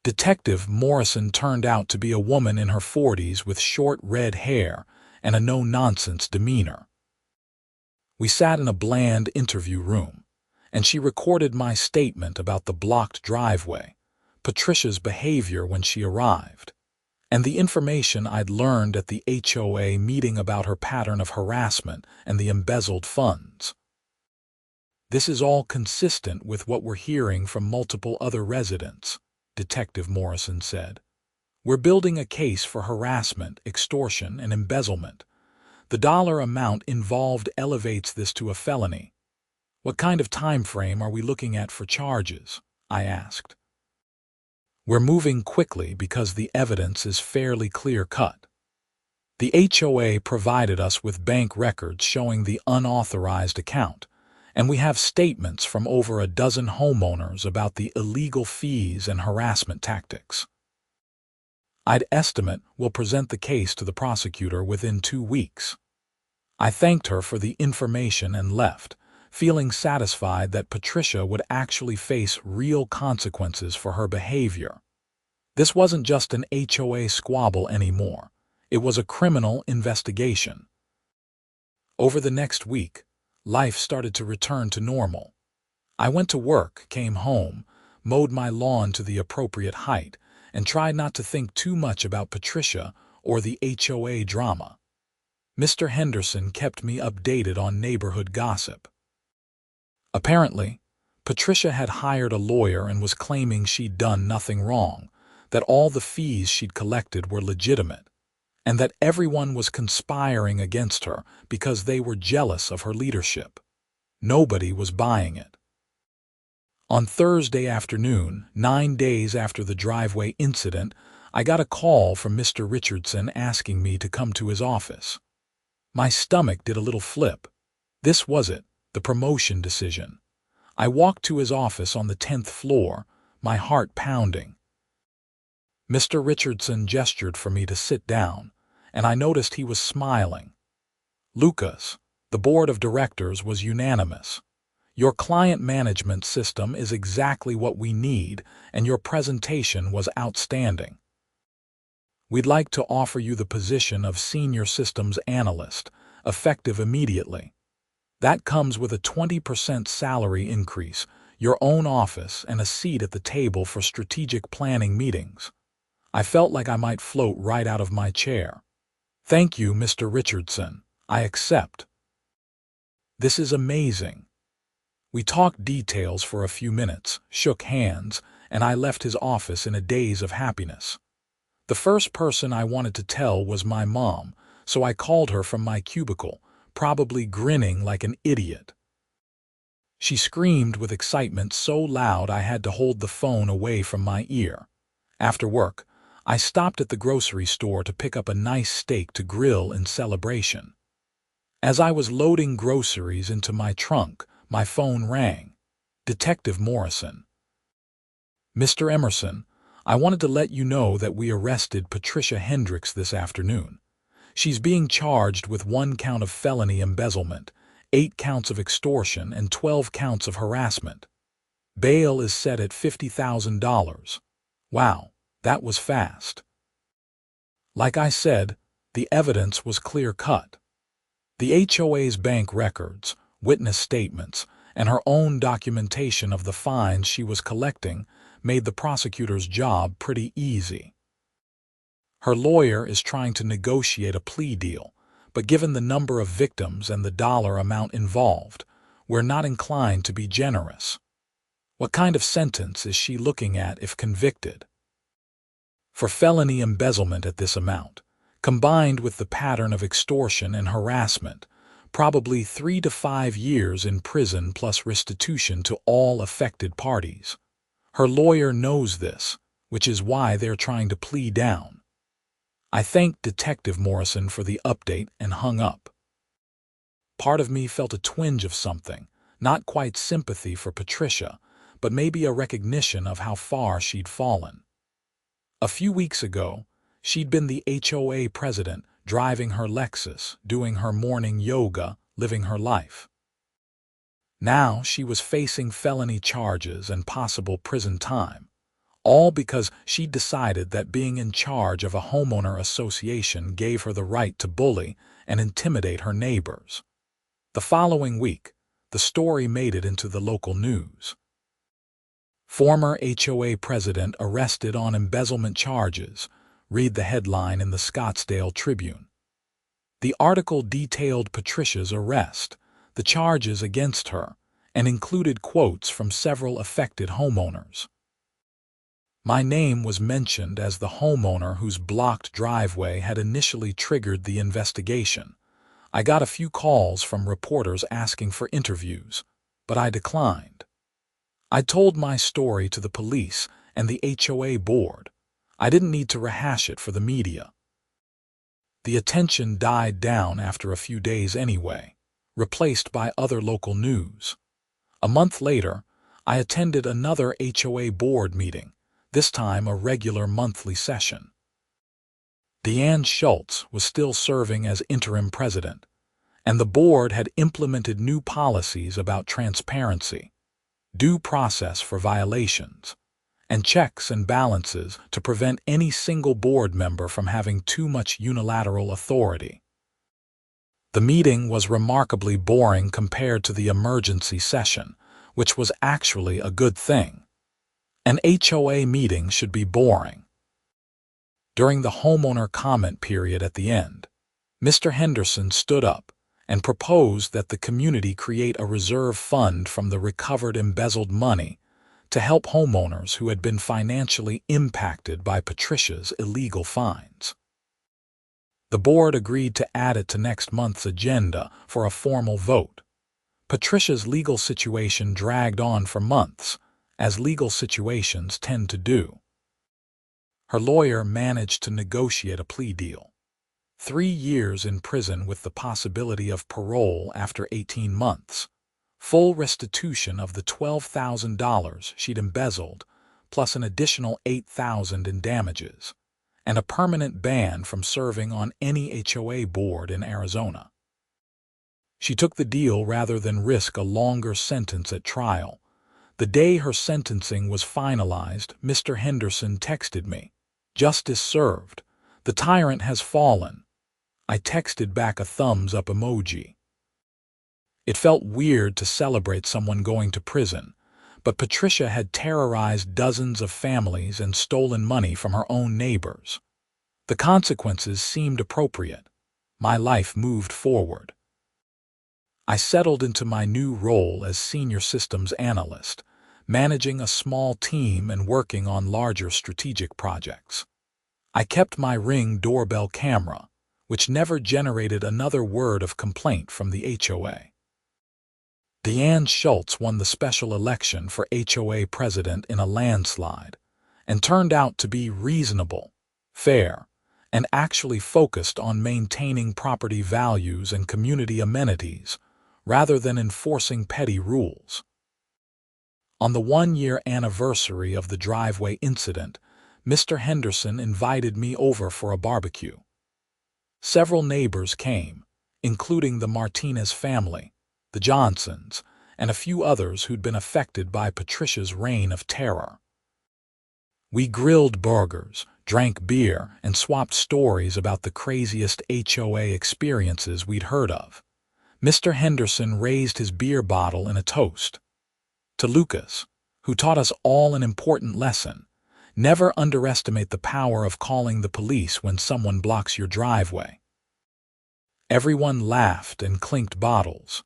Detective Morrison turned out to be a woman in her 40s with short red hair and a no-nonsense demeanor. We sat in a bland interview room, and she recorded my statement about the blocked driveway, Patricia's behavior when she arrived, and the information I'd learned at the HOA meeting about her pattern of harassment and the embezzled funds. "This is all consistent with what we're hearing from multiple other residents," Detective Morrison said. "We're building a case for harassment, extortion, and embezzlement. The dollar amount involved elevates this to a felony. What kind of time frame are we looking at for charges?" I asked. "We're moving quickly because the evidence is fairly clear-cut. The HOA provided us with bank records showing the unauthorized account, and we have statements from over a dozen homeowners about the illegal fees and harassment tactics. I'd estimate we'll present the case to the prosecutor within 2 weeks." I thanked her for the information and left, feeling satisfied that Patricia would actually face real consequences for her behavior. This wasn't just an HOA squabble anymore. It was a criminal investigation. Over the next week, life started to return to normal. I went to work, came home, mowed my lawn to the appropriate height, and tried not to think too much about Patricia or the HOA drama. Mr. Henderson kept me updated on neighborhood gossip. Apparently, Patricia had hired a lawyer and was claiming she'd done nothing wrong, that all the fees she'd collected were legitimate, and that everyone was conspiring against her because they were jealous of her leadership. Nobody was buying it. On Thursday afternoon, 9 days after the driveway incident, I got a call from Mr. Richardson asking me to come to his office. My stomach did a little flip. This was it, the promotion decision. I walked to his office on the 10th floor, my heart pounding. Mr. Richardson gestured for me to sit down, and I noticed he was smiling. "Lucas, the board of directors was unanimous. Your client management system is exactly what we need, and your presentation was outstanding. We'd like to offer you the position of Senior Systems Analyst, effective immediately. That comes with a 20% salary increase, your own office, and a seat at the table for strategic planning meetings." I felt like I might float right out of my chair. "Thank you, Mr. Richardson. I accept. This is amazing." We talked details for a few minutes, shook hands, and I left his office in a daze of happiness. The first person I wanted to tell was my mom, so I called her from my cubicle, probably grinning like an idiot. She screamed with excitement so loud I had to hold the phone away from my ear. After work, I stopped at the grocery store to pick up a nice steak to grill in celebration. As I was loading groceries into my trunk, my phone rang. Detective Morrison. "Mr. Emerson, I wanted to let you know that we arrested Patricia Hendricks this afternoon. She's being charged with 1 count of felony embezzlement, 8 counts of extortion, and 12 counts of harassment. Bail is set at $50,000. Wow, that was fast." Like I said, the evidence was clear-cut. The HOA's bank records, witness statements, and her own documentation of the fines she was collecting made the prosecutor's job pretty easy. Her lawyer is trying to negotiate a plea deal, but given the number of victims and the dollar amount involved, we're not inclined to be generous. What kind of sentence is she looking at if convicted? For felony embezzlement at this amount, combined with the pattern of extortion and harassment, probably 3 to 5 years in prison plus restitution to all affected parties. Her lawyer knows this, which is why they're trying to plea down. I thanked Detective Morrison for the update and hung up. Part of me felt a twinge of something, not quite sympathy for Patricia, but maybe a recognition of how far she'd fallen. A few weeks ago, she'd been the HOA president, driving her Lexus, doing her morning yoga, living her life. Now she was facing felony charges and possible prison time, all because she'd decided that being in charge of a homeowner association gave her the right to bully and intimidate her neighbors. The following week, the story made it into the local news. "Former HOA president arrested on embezzlement charges," read the headline in the Scottsdale Tribune. The article detailed Patricia's arrest, the charges against her, and included quotes from several affected homeowners. My name was mentioned as the homeowner whose blocked driveway had initially triggered the investigation. I got a few calls from reporters asking for interviews, but I declined. I told my story to the police and the HOA board. I didn't need to rehash it for the media. The attention died down after a few days anyway, replaced by other local news. A month later, I attended another HOA board meeting, this time a regular monthly session. Deanne Schultz was still serving as interim president, and the board had implemented new policies about transparency, due process for violations, and checks and balances to prevent any single board member from having too much unilateral authority. The meeting was remarkably boring compared to the emergency session, which was actually a good thing. An HOA meeting should be boring. During the homeowner comment period at the end, Mr. Henderson stood up and proposed that the community create a reserve fund from the recovered embezzled money to help homeowners who had been financially impacted by Patricia's illegal fines. The board agreed to add it to next month's agenda for a formal vote. Patricia's legal situation dragged on for months, as legal situations tend to do. Her lawyer managed to negotiate a plea deal. 3 years in prison with the possibility of parole after 18 months, full restitution of the $12,000 she'd embezzled, plus an additional $8,000 in damages, and a permanent ban from serving on any HOA board in Arizona. She took the deal rather than risk a longer sentence at trial. The day her sentencing was finalized, Mr. Henderson texted me, "Justice served. The tyrant has fallen." I texted back a thumbs-up emoji. It felt weird to celebrate someone going to prison, but Patricia had terrorized dozens of families and stolen money from her own neighbors. The consequences seemed appropriate. My life moved forward. I settled into my new role as senior systems analyst, managing a small team and working on larger strategic projects. I kept my Ring doorbell camera, which never generated another word of complaint from the HOA. Deanne Schultz won the special election for HOA president in a landslide, and turned out to be reasonable, fair, and actually focused on maintaining property values and community amenities, rather than enforcing petty rules. On the 1-year anniversary of the driveway incident, Mr. Henderson invited me over for a barbecue. Several neighbors came, including the Martinez family, the Johnsons, and a few others who'd been affected by Patricia's reign of terror. We grilled burgers, drank beer, and swapped stories about the craziest HOA experiences we'd heard of. Mr. Henderson raised his beer bottle in a toast. To Lucas, who taught us all an important lesson: never underestimate the power of calling the police when someone blocks your driveway. Everyone laughed and clinked bottles.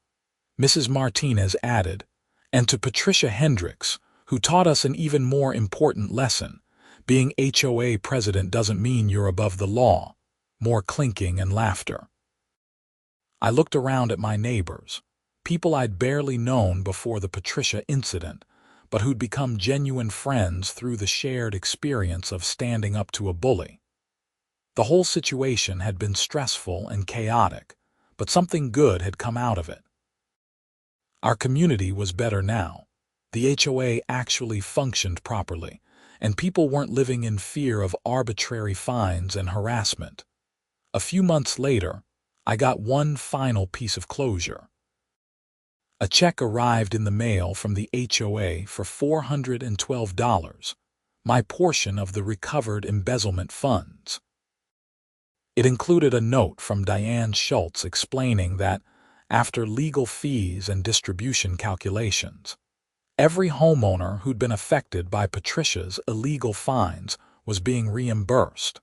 Mrs. Martinez added, and to Patricia Hendricks, who taught us an even more important lesson: being HOA president doesn't mean you're above the law. More clinking and laughter. I looked around at my neighbors, people I'd barely known before the Patricia incident, but who'd become genuine friends through the shared experience of standing up to a bully. The whole situation had been stressful and chaotic, but something good had come out of it. Our community was better now. The HOA actually functioned properly, and people weren't living in fear of arbitrary fines and harassment. A few months later, I got one final piece of closure. A check arrived in the mail from the HOA for $412, my portion of the recovered embezzlement funds. It included a note from Deanne Schultz explaining that, after legal fees and distribution calculations, every homeowner who'd been affected by Patricia's illegal fines was being reimbursed.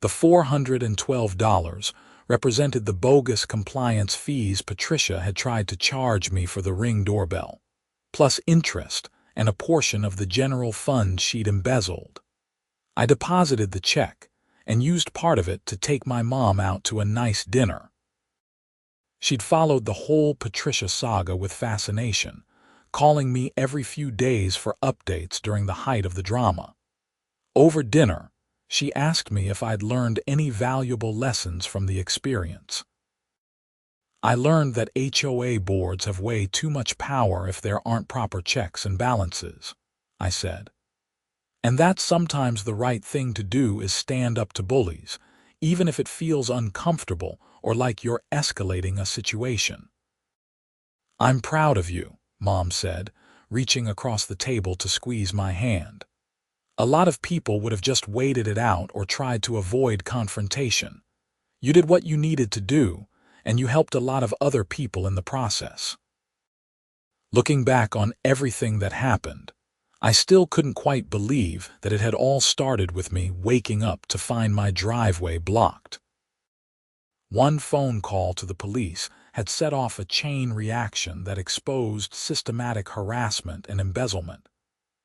The $412 represented the bogus compliance fees Patricia had tried to charge me for the Ring doorbell, plus interest and a portion of the general fund she'd embezzled. I deposited the check and used part of it to take my mom out to a nice dinner. She'd followed the whole Patricia saga with fascination, calling me every few days for updates during the height of the drama. Over dinner, she asked me if I'd learned any valuable lessons from the experience. I learned that HOA boards have way too much power if there aren't proper checks and balances, I said. And that sometimes the right thing to do is stand up to bullies, even if it feels uncomfortable or like you're escalating a situation. "I'm proud of you," Mom said, reaching across the table to squeeze my hand. "A lot of people would have just waited it out or tried to avoid confrontation. You did what you needed to do, and you helped a lot of other people in the process." Looking back on everything that happened, I still couldn't quite believe that it had all started with me waking up to find my driveway blocked. One phone call to the police had set off a chain reaction that exposed systematic harassment and embezzlement,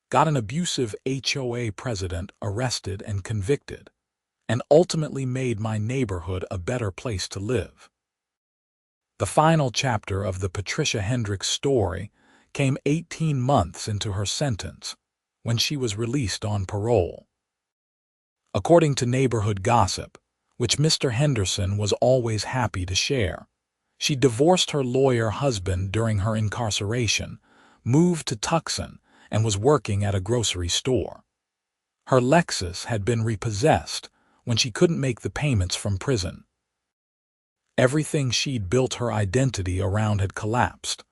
got an abusive HOA president arrested and convicted, and ultimately made my neighborhood a better place to live. The final chapter of the Patricia Hendricks story came 18 months into her sentence, when she was released on parole. According to neighborhood gossip, which Mr. Henderson was always happy to share, she divorced her lawyer husband during her incarceration, moved to Tucson, and was working at a grocery store. Her Lexus had been repossessed when she couldn't make the payments from prison. Everything she'd built her identity around had collapsed.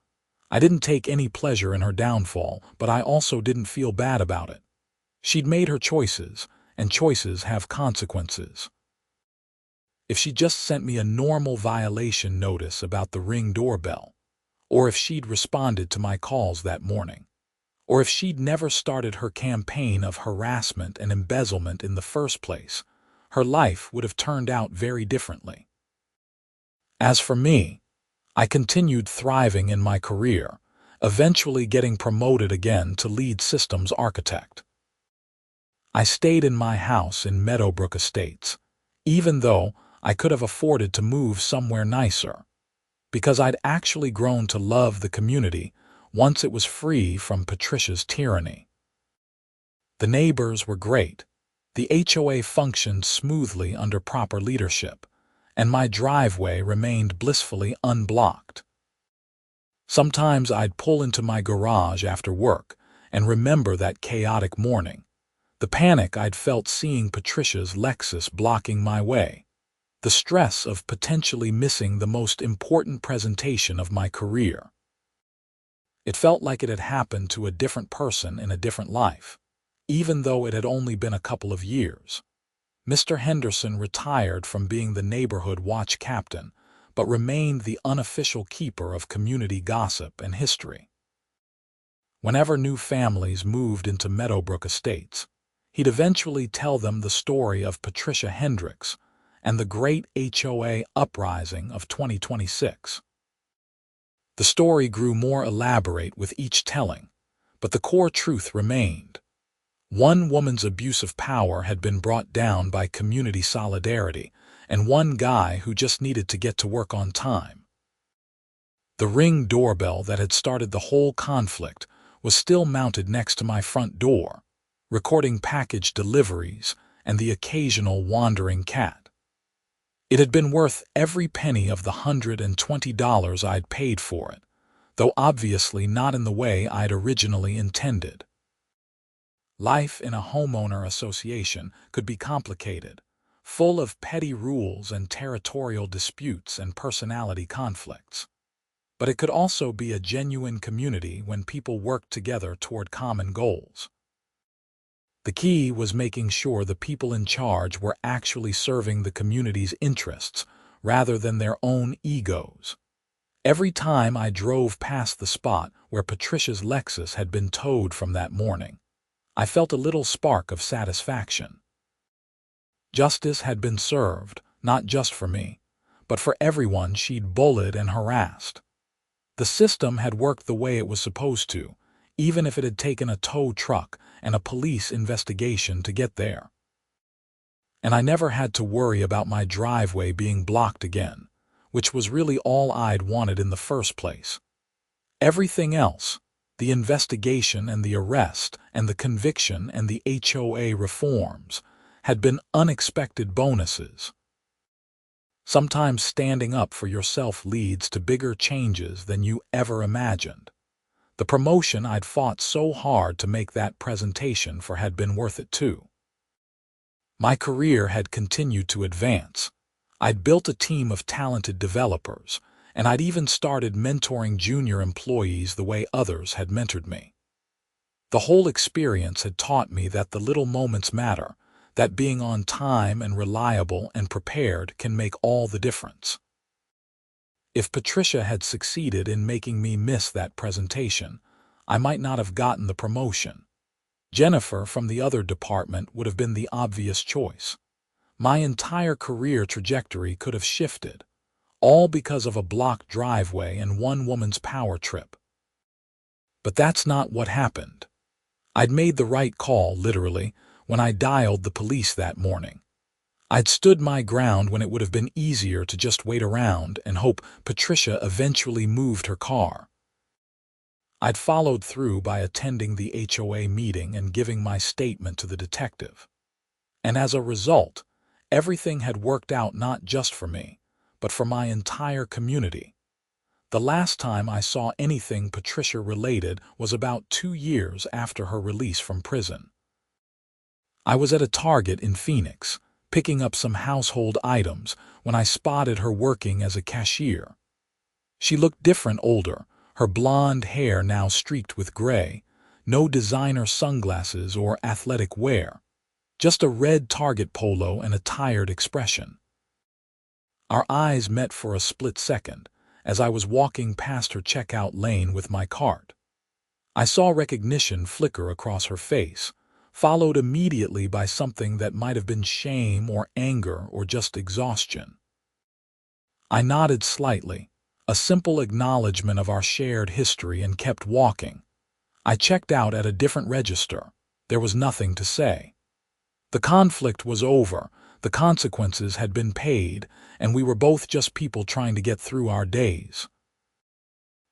I didn't take any pleasure in her downfall, but I also didn't feel bad about it. She'd made her choices, and choices have consequences. If she just sent me a normal violation notice about the Ring doorbell, or if she'd responded to my calls that morning, or if she'd never started her campaign of harassment and embezzlement in the first place, her life would have turned out very differently. As for me, I continued thriving in my career, eventually getting promoted again to lead systems architect. I stayed in my house in Meadowbrook Estates, even though I could have afforded to move somewhere nicer, because I'd actually grown to love the community once it was free from Patricia's tyranny. The neighbors were great, the HOA functioned smoothly under proper leadership, and my driveway remained blissfully unblocked. Sometimes I'd pull into my garage after work and remember that chaotic morning, the panic I'd felt seeing Patricia's Lexus blocking my way, the stress of potentially missing the most important presentation of my career. It felt like it had happened to a different person in a different life, even though it had only been a couple of years. Mr. Henderson retired from being the neighborhood watch captain, but remained the unofficial keeper of community gossip and history. Whenever new families moved into Meadowbrook Estates, he'd eventually tell them the story of Patricia Hendricks and the great HOA uprising of 2026. The story grew more elaborate with each telling, but the core truth remained. One woman's abuse of power had been brought down by community solidarity, and one guy who just needed to get to work on time. The Ring doorbell that had started the whole conflict was still mounted next to my front door, recording package deliveries and the occasional wandering cat. It had been worth every penny of the $120 I'd paid for it, though obviously not in the way I'd originally intended. Life in a homeowner association could be complicated, full of petty rules and territorial disputes and personality conflicts. But it could also be a genuine community when people worked together toward common goals. The key was making sure the people in charge were actually serving the community's interests rather than their own egos. Every time I drove past the spot where Patricia's Lexus had been towed from that morning, I felt a little spark of satisfaction. Justice had been served, not just for me, but for everyone she'd bullied and harassed. The system had worked the way it was supposed to, even if it had taken a tow truck and a police investigation to get there. And I never had to worry about my driveway being blocked again, which was really all I'd wanted in the first place. Everything else, the investigation and the arrest and the conviction and the HOA reforms, had been unexpected bonuses. Sometimes standing up for yourself leads to bigger changes than you ever imagined. The promotion I'd fought so hard to make that presentation for had been worth it too. My career had continued to advance. I'd built a team of talented developers, and I'd even started mentoring junior employees the way others had mentored me. The whole experience had taught me that the little moments matter, that being on time and reliable and prepared can make all the difference. If Patricia had succeeded in making me miss that presentation, I might not have gotten the promotion. Jennifer from the other department would have been the obvious choice. My entire career trajectory could have shifted, all because of a blocked driveway and one woman's power trip. But that's not what happened. I'd made the right call, literally, when I dialed the police that morning. I'd stood my ground when it would have been easier to just wait around and hope Patricia eventually moved her car. I'd followed through by attending the HOA meeting and giving my statement to the detective. And as a result, everything had worked out not just for me, but for my entire community. The last time I saw anything Patricia-related was about 2 years after her release from prison. I was at a Target in Phoenix, picking up some household items, when I spotted her working as a cashier. She looked different older, her blonde hair now streaked with gray, no designer sunglasses or athletic wear, just a red Target polo and a tired expression. Our eyes met for a split second as I was walking past her checkout lane with my cart. I saw recognition flicker across her face, followed immediately by something that might have been shame or anger or just exhaustion. I nodded slightly, a simple acknowledgement of our shared history, and kept walking. I checked out at a different register. There was nothing to say. The conflict was over, the consequences had been paid, and we were both just people trying to get through our days.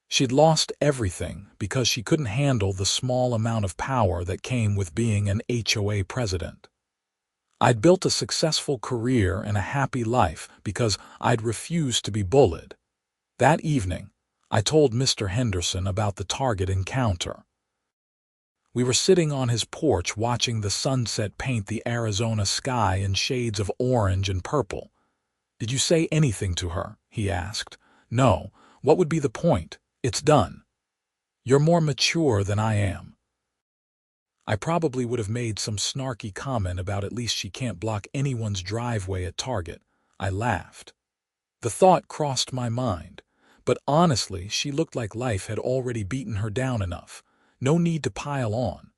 She'd lost everything because she couldn't handle the small amount of power that came with being an HOA president. I'd built a successful career and a happy life because I'd refused to be bullied. That evening, I told Mr. Henderson about the Target encounter. We were sitting on his porch watching the sunset paint the Arizona sky in shades of orange and purple. "Did you say anything to her?" he asked. "No. What would be the point? It's done." "You're more mature than I am." I probably would have made some snarky comment about at least she can't block anyone's driveway at Target. I laughed. The thought crossed my mind, but honestly, she looked like life had already beaten her down enough. No need to pile on.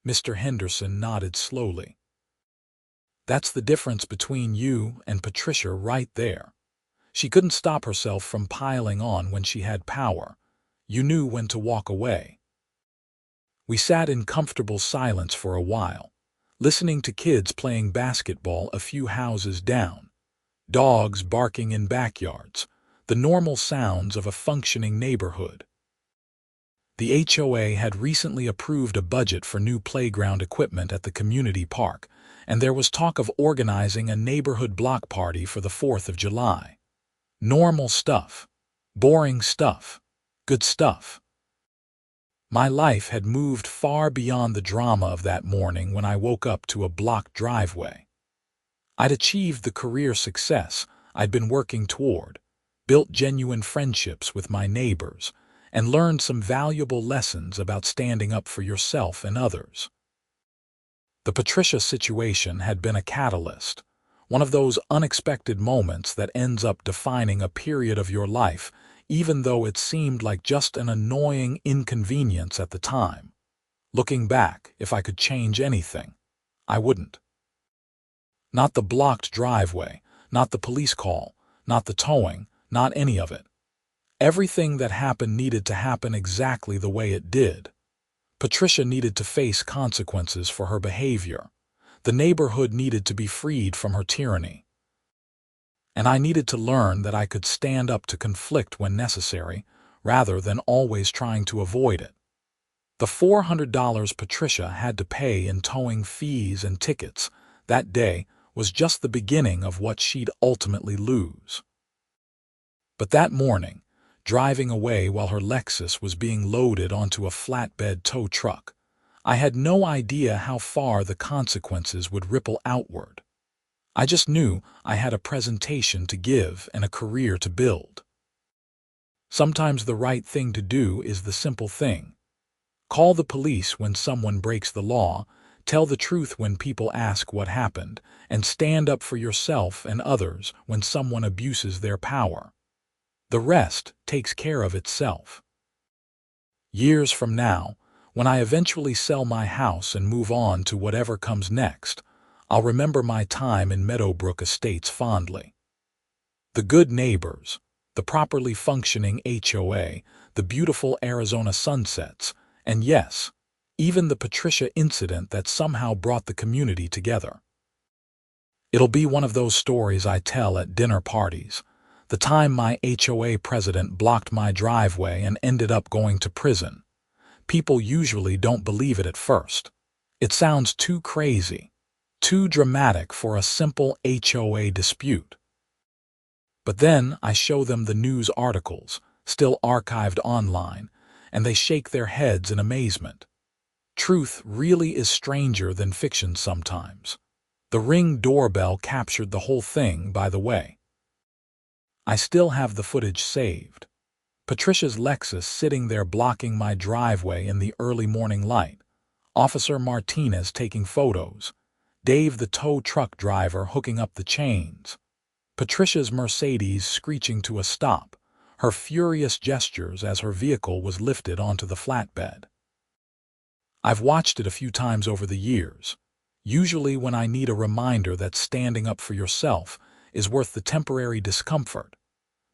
Mr. Henderson nodded slowly. "That's the difference between you and Patricia right there. She couldn't stop herself from piling on when she had power. You knew when to walk away." We sat in comfortable silence for a while, listening to kids playing basketball a few houses down, dogs barking in backyards, the normal sounds of a functioning neighborhood. The HOA had recently approved a budget for new playground equipment at the community park, and there was talk of organizing a neighborhood block party for the 4th of July. Normal stuff. Boring stuff. Good stuff. My life had moved far beyond the drama of that morning when I woke up to a blocked driveway. I'd achieved the career success I'd been working toward, built genuine friendships with my neighbors, and learned some valuable lessons about standing up for yourself and others. The Patricia situation had been a catalyst, one of those unexpected moments that ends up defining a period of your life, even though it seemed like just an annoying inconvenience at the time. Looking back, if I could change anything, I wouldn't. Not the blocked driveway, not the police call, not the towing, not any of it. Everything that happened needed to happen exactly the way it did. Patricia needed to face consequences for her behavior. The neighborhood needed to be freed from her tyranny. And I needed to learn that I could stand up to conflict when necessary, rather than always trying to avoid it. The $400 Patricia had to pay in towing fees and tickets that day was just the beginning of what she'd ultimately lose. But that morning, driving away while her Lexus was being loaded onto a flatbed tow truck, I had no idea how far the consequences would ripple outward. I just knew I had a presentation to give and a career to build. Sometimes the right thing to do is the simple thing. Call the police when someone breaks the law, tell the truth when people ask what happened, and stand up for yourself and others when someone abuses their power. The rest takes care of itself. Years from now, when I eventually sell my house and move on to whatever comes next, I'll remember my time in Meadowbrook Estates fondly. The good neighbors, the properly functioning HOA, the beautiful Arizona sunsets, and yes, even the Patricia incident that somehow brought the community together. It'll be one of those stories I tell at dinner parties. The time my HOA president blocked my driveway and ended up going to prison. People usually don't believe it at first. It sounds too crazy, too dramatic for a simple HOA dispute. But then I show them the news articles, still archived online, and they shake their heads in amazement. Truth really is stranger than fiction sometimes. The Ring doorbell captured the whole thing, by the way. I still have the footage saved. Patricia's Lexus sitting there blocking my driveway in the early morning light. Officer Martinez taking photos. Dave the tow truck driver hooking up the chains. Patricia's Mercedes screeching to a stop, her furious gestures as her vehicle was lifted onto the flatbed. I've watched it a few times over the years, usually when I need a reminder that standing up for yourself is worth the temporary discomfort.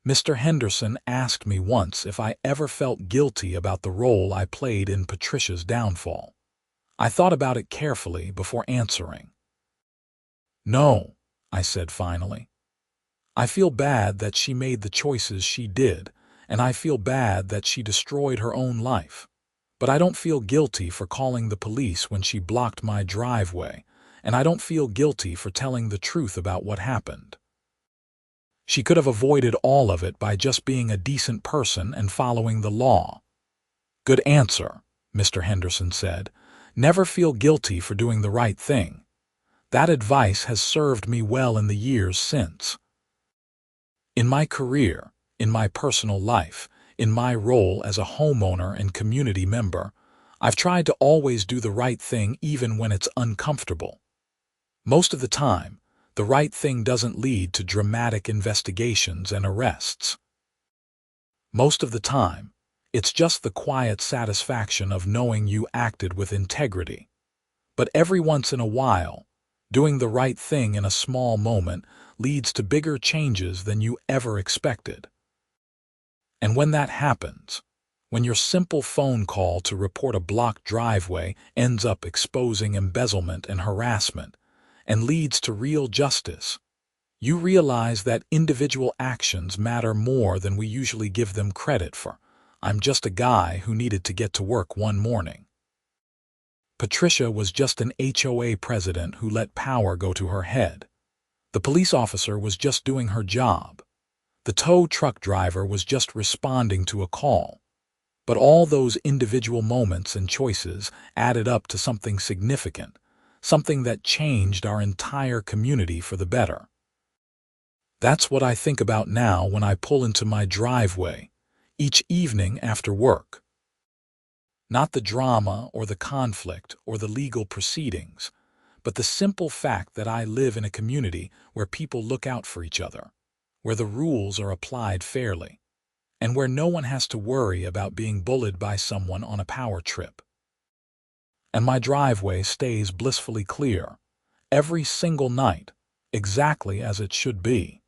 Mr. Henderson asked me once if I ever felt guilty about the role I played in Patricia's downfall. I thought about it carefully before answering. No, I said finally. I feel bad that she made the choices she did, and I feel bad that she destroyed her own life. But I don't feel guilty for calling the police when she blocked my driveway, and I don't feel guilty for telling the truth about what happened. She could have avoided all of it by just being a decent person and following the law. Good answer, Mr. Henderson said. Never feel guilty for doing the right thing. That advice has served me well in the years since. In my career, in my personal life, in my role as a homeowner and community member, I've tried to always do the right thing even when it's uncomfortable. Most of the time, the right thing doesn't lead to dramatic investigations and arrests. Most of the time, it's just the quiet satisfaction of knowing you acted with integrity. But every once in a while, doing the right thing in a small moment leads to bigger changes than you ever expected. And when that happens, when your simple phone call to report a blocked driveway ends up exposing embezzlement and harassment, and leads to real justice, you realize that individual actions matter more than we usually give them credit for. I'm just a guy who needed to get to work one morning. Patricia was just an HOA president who let power go to her head. The police officer was just doing her job. The tow truck driver was just responding to a call. But all those individual moments and choices added up to something significant, something that changed our entire community for the better. That's what I think about now when I pull into my driveway, each evening after work. Not the drama or the conflict or the legal proceedings, but the simple fact that I live in a community where people look out for each other, where the rules are applied fairly, and where no one has to worry about being bullied by someone on a power trip. And my driveway stays blissfully clear, every single night, exactly as it should be.